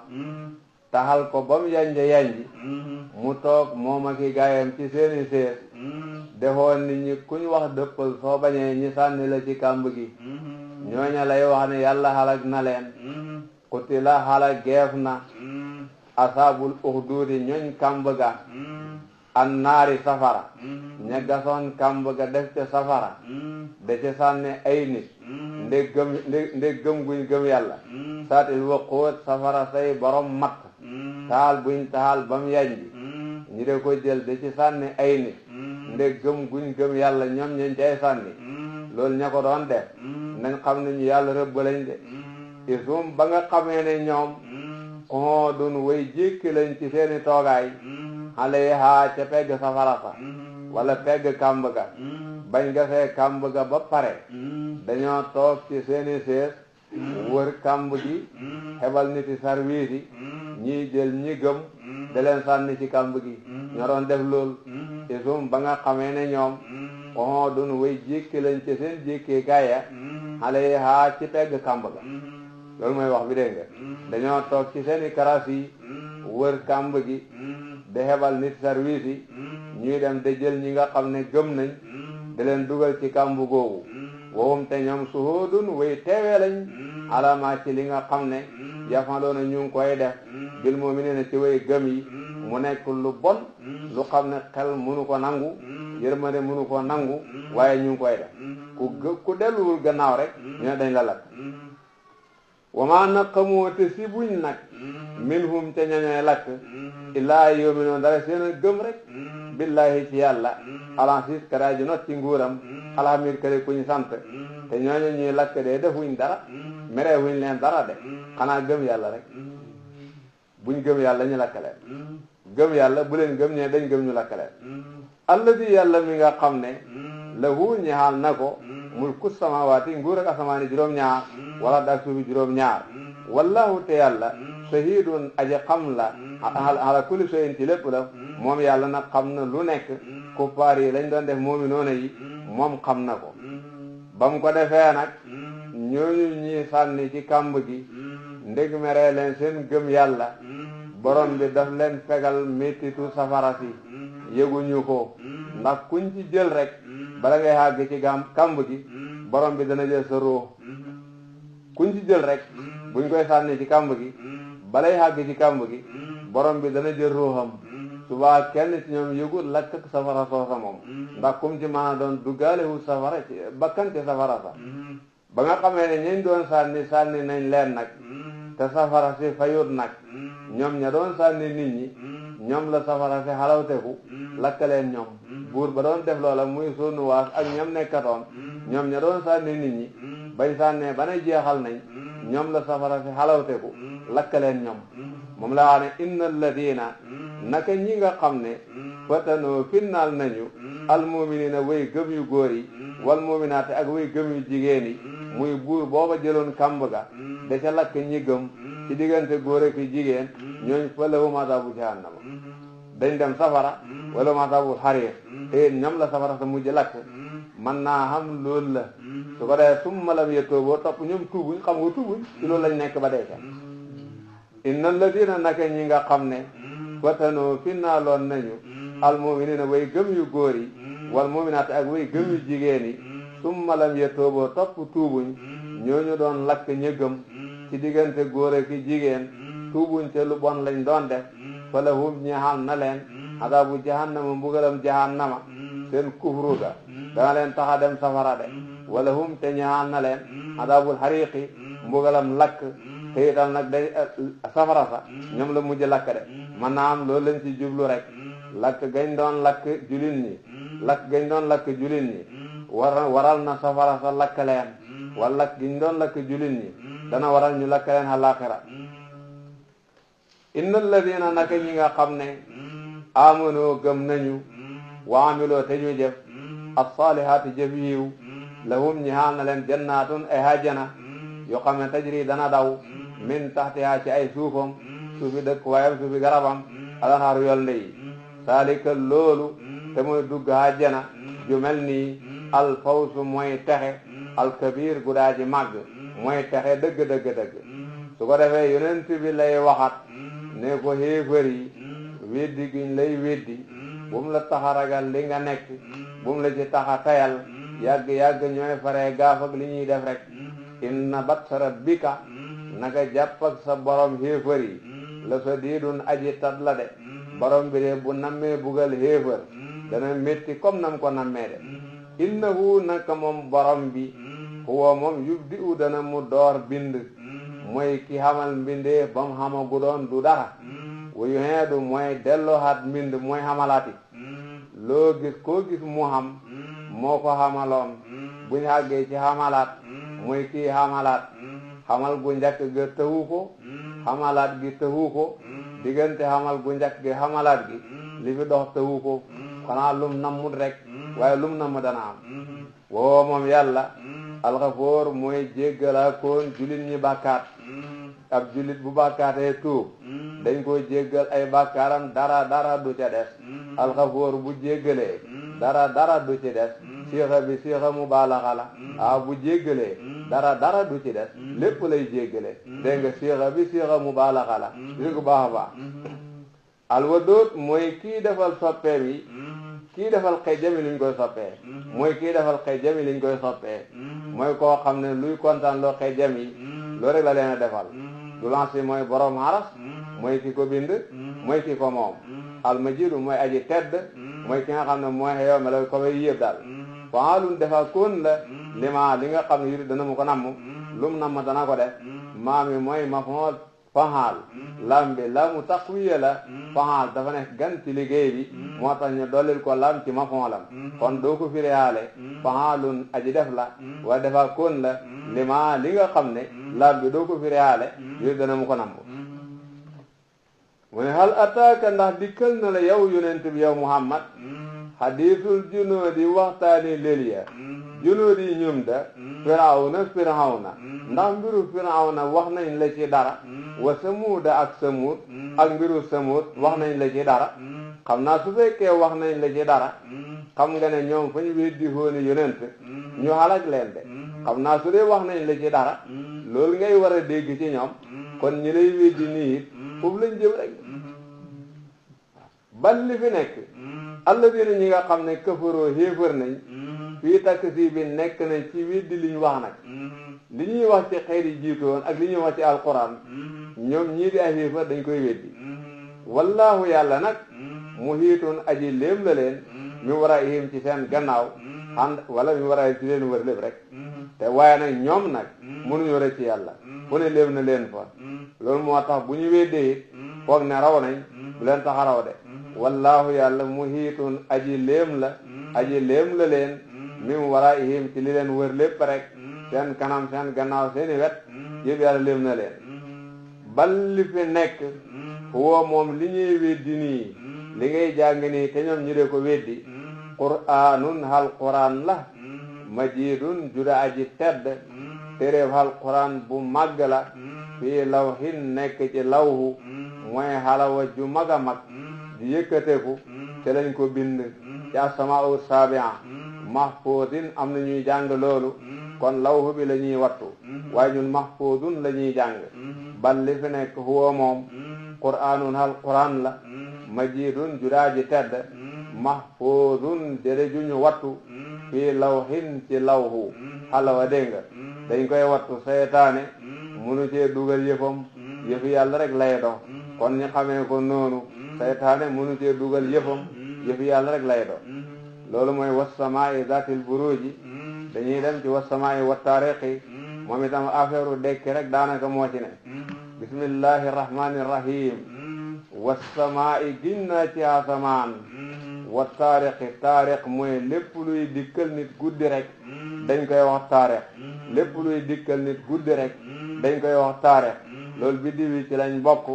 taxal ko ba mu yanji mu toog moom ak i gaayam ci seeni seet defoon nit ñi kuñ wax dëppal soo bañee ñi sànni la ci kàmb gi ñooña lay wax ne yàlla xalak na leen qutila xalak geef na asaabul uxduudi ñooñ kàmb ga an naari safara ña gasoon kàmb ga def ca safara da ca sànni ay nit nde gëm guñ gëm yàlla saatil waqoot safara say borom matt taal buñ taal ba mu yanji ñi de ko jël de ci sànni ay nit nde gëm guñ gëm yàlla ñoom ñeen cay sànni loolu ña ko doon def nañ xam ne ñu yàlla rëbb lañ de isum ba nga xamee ne ñoom kon dun way jékki lañ ci seeni toogaay xale yi xaa ca pegg safara sa wala pegg kàmb ga bañ gasee kàmb ga ba pare dañoo toog ci seeni sees wër kàmb gi xebal niti service yi ñiy jël ñi gëm da leen sànni ci kàmb gi ñoo doon def loolu isum ba nga xamee ne ñoom kon dun way jékki lañ ci seen jékkee gaaya xale yi xaa ci pegg kàmb ga loolu mooy wax bi dégg nga dañoo toog ci seeni karas yi wër kàmb gi de xebal nit service yi ñuy dem de jël ñi nga xam ne gëm nañ da leen dugal ci kàmb googu wowum te ñoom suhudun way teewee lañ alama ci li nga xam ne yafaloona ñu ngi koy def bil mu'minina ci way gëm yi mu nekk lu bon lu xam ne xel mënu ko nangu yërmande mënu ko nangu waaye ñu ngi koy def ku delluwul gannaaw rek ñu ne dañ la lakk wama naqamoo te si buñ nag minhum te ñañoy lakk illaa yu'minuun dara seen a gëm rek billahi ci yàlla alansis kara ji not ci nguuram alhamir kare kuñ sant te ñooñu ñuy lakk de defuñ dara mere wuñ leen dara de xanaa gëm yàlla rek buñ gëm yàlla ñu lakk leen gëm yàlla bu leen gëm ñee dañ gëm ñu lakk leen alladi yàlla mi nga xam ne lahu ñaal na ko mulku samawaati nguur ak asamaani juróom-ñaar wala dak suufi juróom-ñaar wallahu te yàlla shahidun aji xam la ala kulli shay'in ci lépp la moom yàlla nag xam na lu nekk kuffaar yi lañ doon def moomi noona yi moom xam na ko ba mu ko defee nag ñooñu ñi sànni ci kàmb gi ndég meree leen seen gëm yàlla borom bi daf leen fegal mettitu safara si yëguñu ko ndax kuñ ci jël rek bala ngay àgg ci kàmb gi borom bi dana jël sa ruux kuñ ci jël rek buñ koy sànni ci kàmb gi balay àgg ci kàmb gi borom bi dana jël ruuxam subaa kenn ci ñoom yëgul lakk ak safara soosa moom ndax kum ci maana doon duggaalewu safara ci bakkan ci safara sa ba nga xamee ne ñañ doon sànni nañ leen nag te safara si fayut nag ñoom ña doon sànni nit ñi ñoom la safara si xalawteku lakkaleen ñoom buur ba doon def loola muy sonnuwaas ak ñoom nekkatoon ñoom ña doon sànni nit ñi bañ sànnee ba ne jeexal nañ ñoom la safara si xalawteku lakkaleen ñoom moom la wax ne inna alladina naka ñi nga xam ne fatanoo finnaal nañu almuminina way gëm yu góor yi wal muminaate ak way gëm yu jigéen yi muy buur booba jëloon kàmb ga da ca lakk ñi gëm ci diggante góor ak jigéen ñooñ fa lahum adabu jahannama dañ dem safara wala adabu xariir te ñoom la safara sa mujj lakk man naa xam loolu la su ko dee summa lam yatuubu topp ñoom tuubuñ xam nga tuubuñ ci loolu lañ nekk ba dee ca inna alladina naka ñi nga xam ne fatanoo finnaaloon nañu almuminina way gëm yu góor yi wal muminaat ak way gëm yu jigéen yi summa lam yatuubu topp tuubuñ ñooñu doon lakk ña gëm ci diggante góor ak jigéen tuubuñ te lu bon lañ doon def fa lahum ñaxal na leen adabu jahannama mbugalam jahannama seen kufru ga dana leen taxa dem safara de wala hum te ñaxal na leen adabul xariqi mbugalam lakk te itam nag day safara sa ñoom la mujj lakk de man naa am loolu lañ ci jublu rek lakk gañ doon lakk julin ñi lakk gañ doon lakk julin ñi waral na safara sa lakk leen wala lakk giñ doon lakk julin ñi dana waral ñu lakk leen àllaaxira inna alladina naka ñi nga xam ne amanoo gëm nañu wa amiloo te ñu jëf as-saalihaati jëf yiw lahum ñi xaal na leen jannaatun ay hajjana yoo xam ne tajri dana daw min taxtiha ci ay suufam suufi dëkk waayam suufi garabam alanhaaru yol ndeyi saalika loolu te mooy dugg hajjana ju mel nii alfawsu mooy texe alkabir gudaa ji màgg mooy texe dëgg su ko defee yonent bi lay waxat ne ko xéefar yi weddi giñ lay weddi bu mu la taxa ragal li nga nekk bu mu la ci taxa tayal yàgg ñooy faree gaaf ak li ñuy def rek inna batsa rabbika naka jàpp ak sa borom xéefar yi la sadiidun aji tat la de borom bi de bu nammee bugal xéefar dana métti comme nam ko nammee de innahu naka moom borom bi huwa moom yubdi'u dana mu door bind mooy ki xamal mbindee ba mu xamagu doon du dara wuyu xeedu mooy dellooxaat mbind mooy xamalaati loo gis koo gis mu xam moo ko xamaloon buñ xàggee ci xamalaat mooy kii xamalaat xamal gu njëkk ga tëwu ko xamalaat gi tëwu ko diggante xamal gu njëkk gi xamalaat gi li fi dox tëwu ko xanaa lum nammut rek waaye lum namm dana am woo moom yàlla alxafoor mooy jéggalaa koon julit ñi bàkkaat ab julit bu bàkkaatee tuub dañ ko jéggal ay bàkkaaram dara du ca des alxafoor bu jéggalee dara du ci des siixa bi siixa mubaalaxa la bu jéggalee dara du ci des lépp lay jéggale dégg nga siixa bi siixa mubaalaxa la dégg baax a baax alwadoot mooy kii defal soppeem yi kii defal xëy jami liñ koy soppee mooy kii defal xëy jami liñ koy soppee mooy koo xam ne luy kontaan loo xëy jam yi loo rek la leen a defal du lanci mooy borom xaras mooy ki ko bind mooy ki ko moom almajidu mooy aji tedd mooy ki nga xam ne mooy xeyow melo ko way yëpp daal faalun defal koon la li nga xam ne yuri dana mu ko namm lum namm dana ko def maami mooy ma fool faxaal lam bi lamu taqwiya la faxaal dafa nekk gan ci liggéey bi moo tax ñu dollil ko lam ci ma foolam kon doo ko firéyaale faxaalun aji def la wala defa koon la li nga xam ne lam bi doo ko firéyaale yooyu dana mu ko nambu mu ne hal ataaka ndax dikkal na la yow yonent bi yow Muhammad hadiisul junoodi waxtaani leliya junoodi ñum da firawna ndax mbiru firawna wax nañ la ci dara wa samuuda ak samuud ak mbiru samuud wax nañ la ci dara xam naa su fekkee wax nañ la ci dara xam nga ne ñoom fa ñu weddi woon yonent ñu halak leen de xam naa su dee wax nañ la ci dara loolu ngay war a dégg ci ñoom kon ñi lay weddi nii it foofu lañ jëm rek bal li fi nekk alladina ñi nga xam ne kafaroo xéefar nañ fii takk si bi nekk nañ ci weddi liñ wax nag li ñuy wax ci xeet yi jiitoon ak li ñuy wax ci alquran ñoom ñii di ay xéefar dañ koy weddi wallahu yàlla nag muhiitun aji léem la leen mi war a ihim ci seen gannaaw ànd wala mi war a ci leen wër lépp rek te waaye nag ñoom nag mënuñu rek ci yàlla fu ne léem na leen fa loolu moo tax bu ñu weddee it foog ne raw nañ bu leen tax a raw de wallahu yàlla muhiitun aji léem la leen mi war a ihim ci li leen wër lépp rek seen kanam seen gannaaw seeni wet yëpp yàlla léem na leen bal li fi nekk huwa moom li ñuy weddi nii li ngay jàng nii te ñoom ñu de ko weddi qur'aanun hal qur'aan la majidun juda aji tedd téréef hal qur'aan bu màgg la fii lawhin nekk ci lawhu mooy xalawa ju mag a mag di yëkkateku te lañ ko bind ci asamaa'u sabi'a mahfuudin am na ñuy jàng loolu kon lawhu bi la ñuy wattu waaye ñun mahfuudun la ñuy jàng bal li fi nekk huwa moom qur'aanun hal qur'aan la majidun judaaji tedd mahfuudun jëre juñu wattu fii lawhin ci lawhu xalawa dégg nga dañ koy wattu seytaane munu cee dugal yëfam yëfi yàlla rek lay dox kon ñu xamee ko noonu seytaane munu cee dugal yëfam yëfi yàlla rek lay dox loolu mooy wassamaa'i zaatil buruuji dañuy dem ci wassamaa'i wa taariqi moom itam affaire u dekki rek daanaka moo ci ne bismillahi rahmani rahim wassamaa'i giñ naa ci asamaan wa taariqi taariq mooy lépp luy dikkal nit guddi rek dañ koy wax taariq lépp luy dikkal nit guddi rek dañ koy wax taariq loolu biddiw yi ci lañ bokk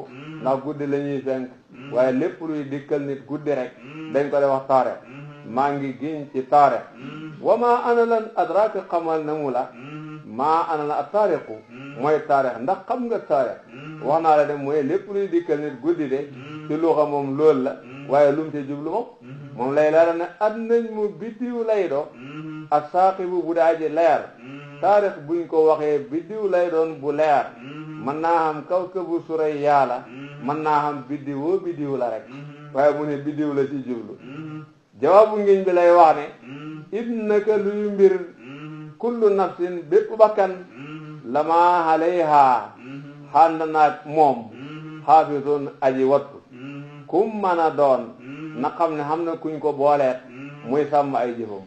ndax guddi la ñuy fenk waaye lépp luy dikkal nit guddi rek dañ koy wax taariq maa ngi giñ ci taariq wa maa ana lan adraka xamal na mu la maa ana la taariqu mooy taariq ndax xam nga taariq wax naa la de mooy lépp luy dikkal nit guddi de ci luxa moom loolu la waaye lu mu ci jublu moom lay leeral ne ad nañ mu biddiw lay do ak saaqibu bu daaji leer taarix buñ ko waxee biddiw lay doon bu leer mën naa xam kawkabu Surayya la mën naa xam biddiwoo biddiw la rek waaye mu ne biddiw la ci jublu jawaabu ngiñ bi lay wax ne innaka luy mbir kullu nafsin bépp bakkan lama alayha xànd naag moom xaafisun aji wattu kum mën a doon na xam ne xam na kuñ ko booleet muy sàmm ay jëfam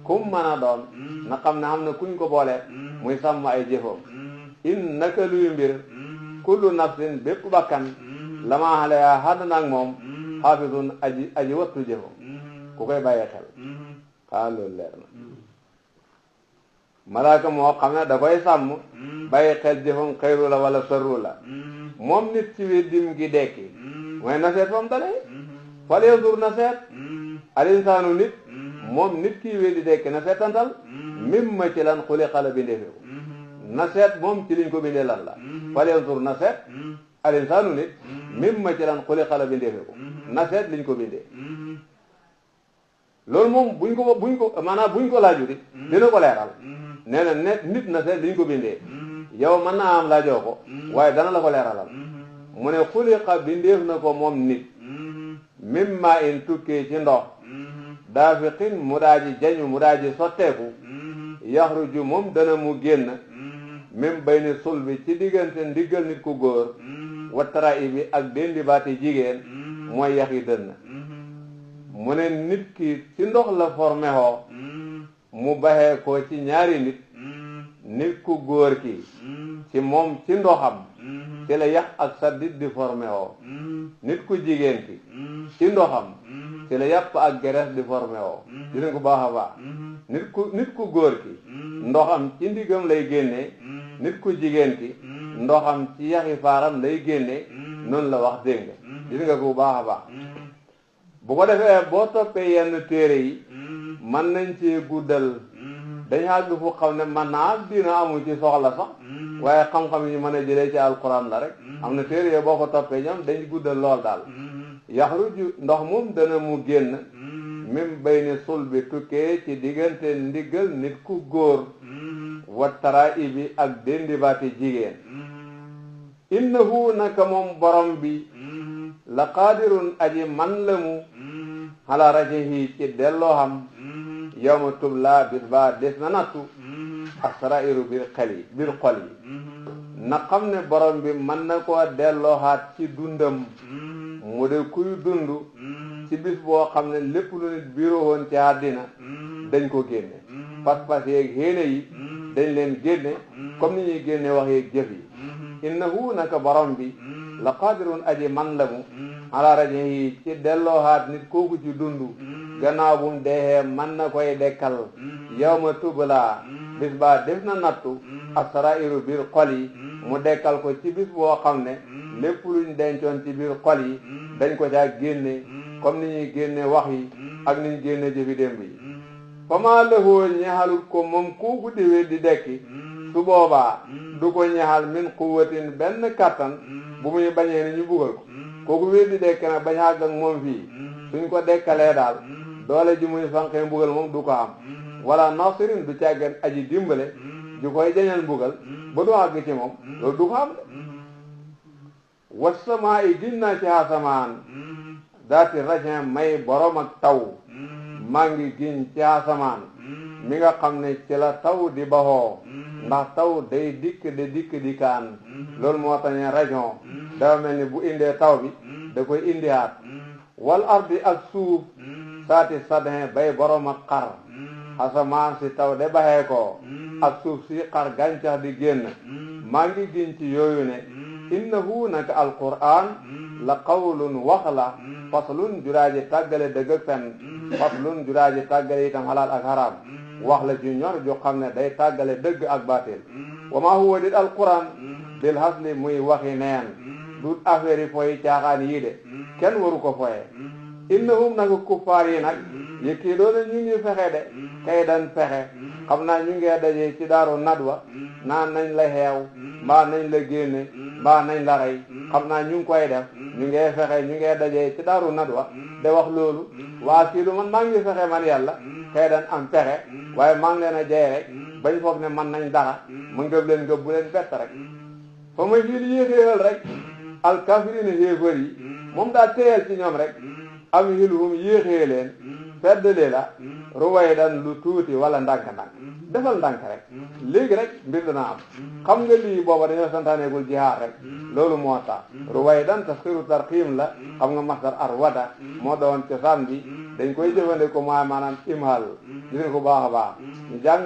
kum mën a doon na xam ne xam na kuñ ko booleet muy sàmm ay jëfam innaka luy mbir kullu nafsin bépp bakkan lama xaleyaa xànd naag moom xaafidun aji wattu jëfam ku koy bàyyi xel loolu leer na malaaka moo xam ne da koy sàmm bàyyi xel jëfam xayru la wala sarru la moom nit ci weddim gi dekki mooy na seet fam dalee fal yanzur na seet al insaanu nit moom nit kii weddi dekki na seetantal mimma ci lan xuliqa la bindee fi ko na seet moom ci liñ ko bindee lan la fal yanzur na seet al insaanu nit mimma ci lan xuliqa la bindee fi ko na seet liñ ko bindee loolu moom buñ ko laaju di dina ko leeral nee na nit na seet liñ ko bindee yow mën naa am laajoo ko waaye dana la ko leeralal mu ne xuliqa bindeef na ko moom nit mimma in tukkee ci ndox daafiqin mu daaji jañu mu daaji sotteeku yaxruju moom dana mu génn min bayni sulbi ci diggante ndiggal nit ku góor wattara ibi ak dendi baati jigéen mooy yax yi dënn mu ne nit ki ci ndox la formé hoo mu baxee ko ci ñaari nit ku góor ki ci moom ci ndoxam ci la yax ak saddit di formé hoo nit ku jigéen ki ci ndoxam ci la yàpp ak gerees di formé hoo dinañ ko baax a baax nit ku góor ki ndoxam ci ndigam lay génnee nit ku jigéen ki ndoxam ci yaxi faaram lay génnee noonu la wax dégg nga gis nga ko bu baax a baax bu ko defee boo toppee yenn téere yi mën nañ ci guddal dañ àgg fu xam ne man naa dina amul ci soxla sax waaye xam-xam yi mën a jëlee ci alquran la rek am na téere yi boo ko toppee ñoom dañ guddal lool daal yaxruju ndox moom dana mu génn min bayni sulbi tukkee ci diggante ndiggal nit ku góor wattara ibi ak dendibaati jigéen innahu naka moom borom bi la qaadirun aji man la mu ala rajihi ci delloo xam yawma tubla bis ba des na nattu asrairu bir xol yi na xam ne borom bi mën na koo dellooxaat ci dundam mu de kuy dund ci bis boo xam ne lépp lu nit biiroo woon ci àddina dañ ko génne pas-pas yeeg xéene yi dañ leen génne comme ni ñuy génne wax yeeg jëf yi innahu naka borom bi la qadirun aji man la mu ala rajihi ci dellooxaat nit kooku ci dund gannaaw bu mu deexee mën na koy dekkal yawma tubla bis ba def na nattu asrairu biir xol yi mu dekkal ko ci bis boo xam ne lépp luñ dencoon ci biir xol yi dañ ko caa génne comme ni ñuy génne wax yi ak ni ñu génne jëfi démb yi fama lahoo ñaxalul ko moom kooku diwee di dekki su boobaa du ko ñaxal min quwwatin benn kattan bu muy bañee ni ñu buggal ko kooku wéet di dekki nag bañ àgg ak moom fii suñ ko dekkalee daal doole ji muy fanqee mbugal moom du ko am wala nasirin du càggan aji dimbale ju koy jañal mbugal ba du àgg ci moom loolu du ko am de wat sama yi gin naa ci asamaan daati rajin may borom ak taw maa ngi giñ ci asamaan mi nga xam ne ci la taw di baxoo ndax taw day dikk dikkaan loolu moo tax ne rajon dafa mel ni bu indee taw bi da koy indiwaat wal ardi ak suuf saati sadin bay borom ak xar asamaan si taw de baxee ko ak suuf si xar gàncax di génn maa ngi giñ ci yooyu ne innahu naka alquran la qawlun wax la faslun juraaji tàggale dëgg ak fen faslun juraaji tàggale itam xalaal ak haram wax la ju ñor ju xam ne day tàggale dëgg ak baatil wa ma huwa dit alquran bil hasli muy waxi neen du affaire yi foyi caaxaan yii de kenn waru ko foye innahum naka kuffaar yi nag yëkkii doona ñu ngi fexe de kay dan fexe xam naa ñu ngee daje ci daaru nadwa naan nañ la xeew mbaa nañ la génne mbaa nañ la rey xam naa ñu ngi koy def ñu ngee fexe ñu ngee daje ci daaru nadwa de wax loolu waa kii du man maa ngi fexe man yàlla kay dan am pexe waaye maa ngi leen a jey rek bañ foog ne man nañ dara mu ngëb leen ngëb bu leen bett rek fa ma fii li yéexéewal rek alkafirina xéefar yi moom daa téyal ci ñoom rek am hilhum yéexee leen feddali la ruway dan lu tuuti wala ndànk-ndànk defal ndànk rek léegi rek mbir dana am xam nga lii booba dañoo santaaneegul jihaar rek loolu moo tax ruway dan tasxiru tarxiim la xam nga masdar arwada moo doon cosaan bi dañ koy jëfandikoo maanaam imhal gis nga ko baax a baax ñu jàng